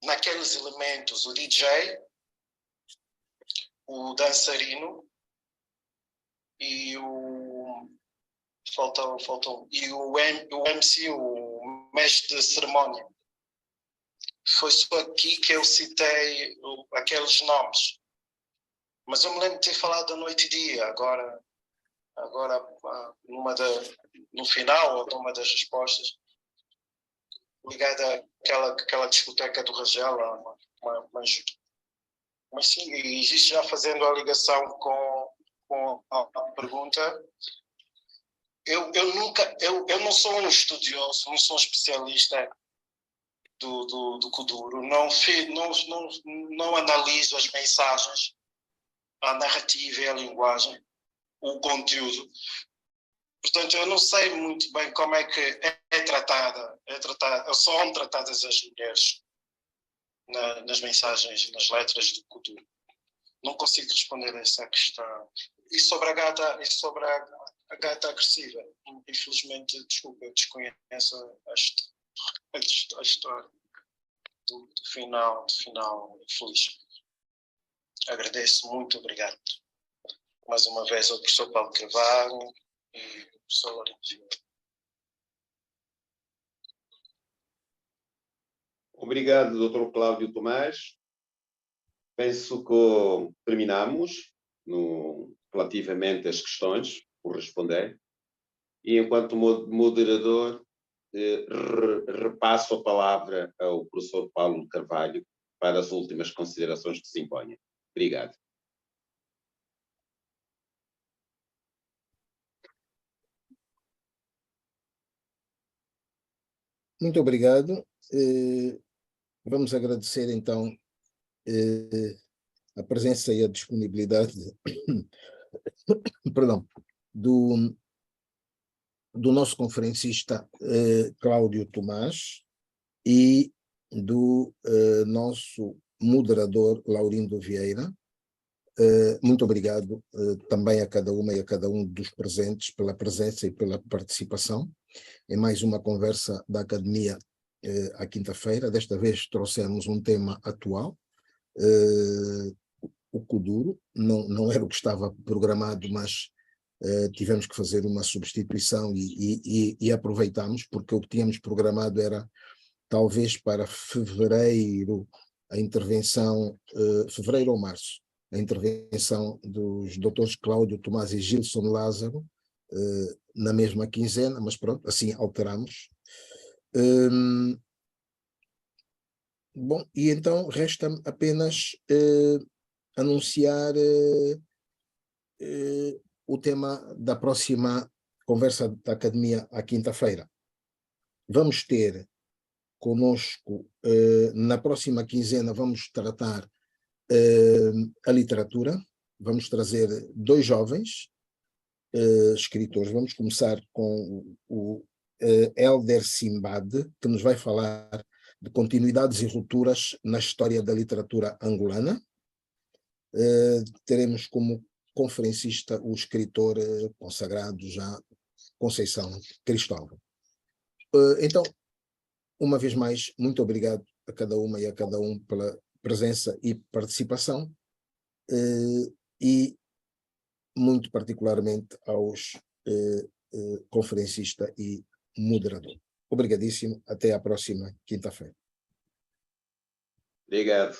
naqueles elementos, o DJ, o dançarino e o MC, o mestre de cerimónia. Foi só aqui que eu citei aqueles nomes. Mas eu me lembro de ter falado da noite e dia, agora no final, ou numa das respostas, ligada àquela discoteca do Rangel, mas sim, existe já fazendo a ligação com a pergunta. Eu não sou um estudioso, não sou um especialista do Kuduro, não analiso as mensagens, a narrativa e a linguagem, o conteúdo. Portanto, eu não sei muito bem como é que são tratadas as mulheres nas mensagens, nas letras do Kuduro. Não consigo responder a essa questão. E sobre a gata agressiva, infelizmente, desculpa, eu desconheço a história do final feliz. Agradeço, muito obrigado. Mais uma vez ao professor Paulo Carvalho e ao professor Lourenço. Obrigado, Dr. Cláudio Tomás. Penso que terminamos relativamente às questões por responder. E enquanto moderador, repasso a palavra ao professor Paulo Carvalho para as últimas considerações que se imponham. Obrigado. Muito obrigado. Vamos agradecer, então, a presença e a disponibilidade perdão, do nosso conferencista Cláudio Tomás e do nosso moderador Laurindo Vieira. Muito obrigado também a cada uma e a cada um dos presentes pela presença e pela participação em mais uma conversa da Academia à quinta-feira. Desta vez trouxemos um tema atual, o Kuduro. Não era o que estava programado, mas tivemos que fazer uma substituição e aproveitamos, porque o que tínhamos programado era talvez para fevereiro a intervenção, fevereiro ou março, a intervenção dos doutores Cláudio Tomás e Gilson Lázaro, na mesma quinzena, mas pronto, assim alteramos. Bom, e então resta-me apenas anunciar o tema da próxima conversa da Academia à quinta-feira. Vamos ter conosco, na próxima quinzena, vamos tratar a literatura. Vamos trazer 2 jovens escritores. Vamos começar com o Hélder Simbad, que nos vai falar de continuidades e rupturas na história da literatura angolana. Teremos como conferencista o escritor consagrado já, Conceição Cristóvão. Então, uma vez mais, muito obrigado a cada uma e a cada um pela presença e participação, e muito particularmente aos conferencista e moderador. Obrigadíssimo, até à próxima quinta-feira. Obrigado.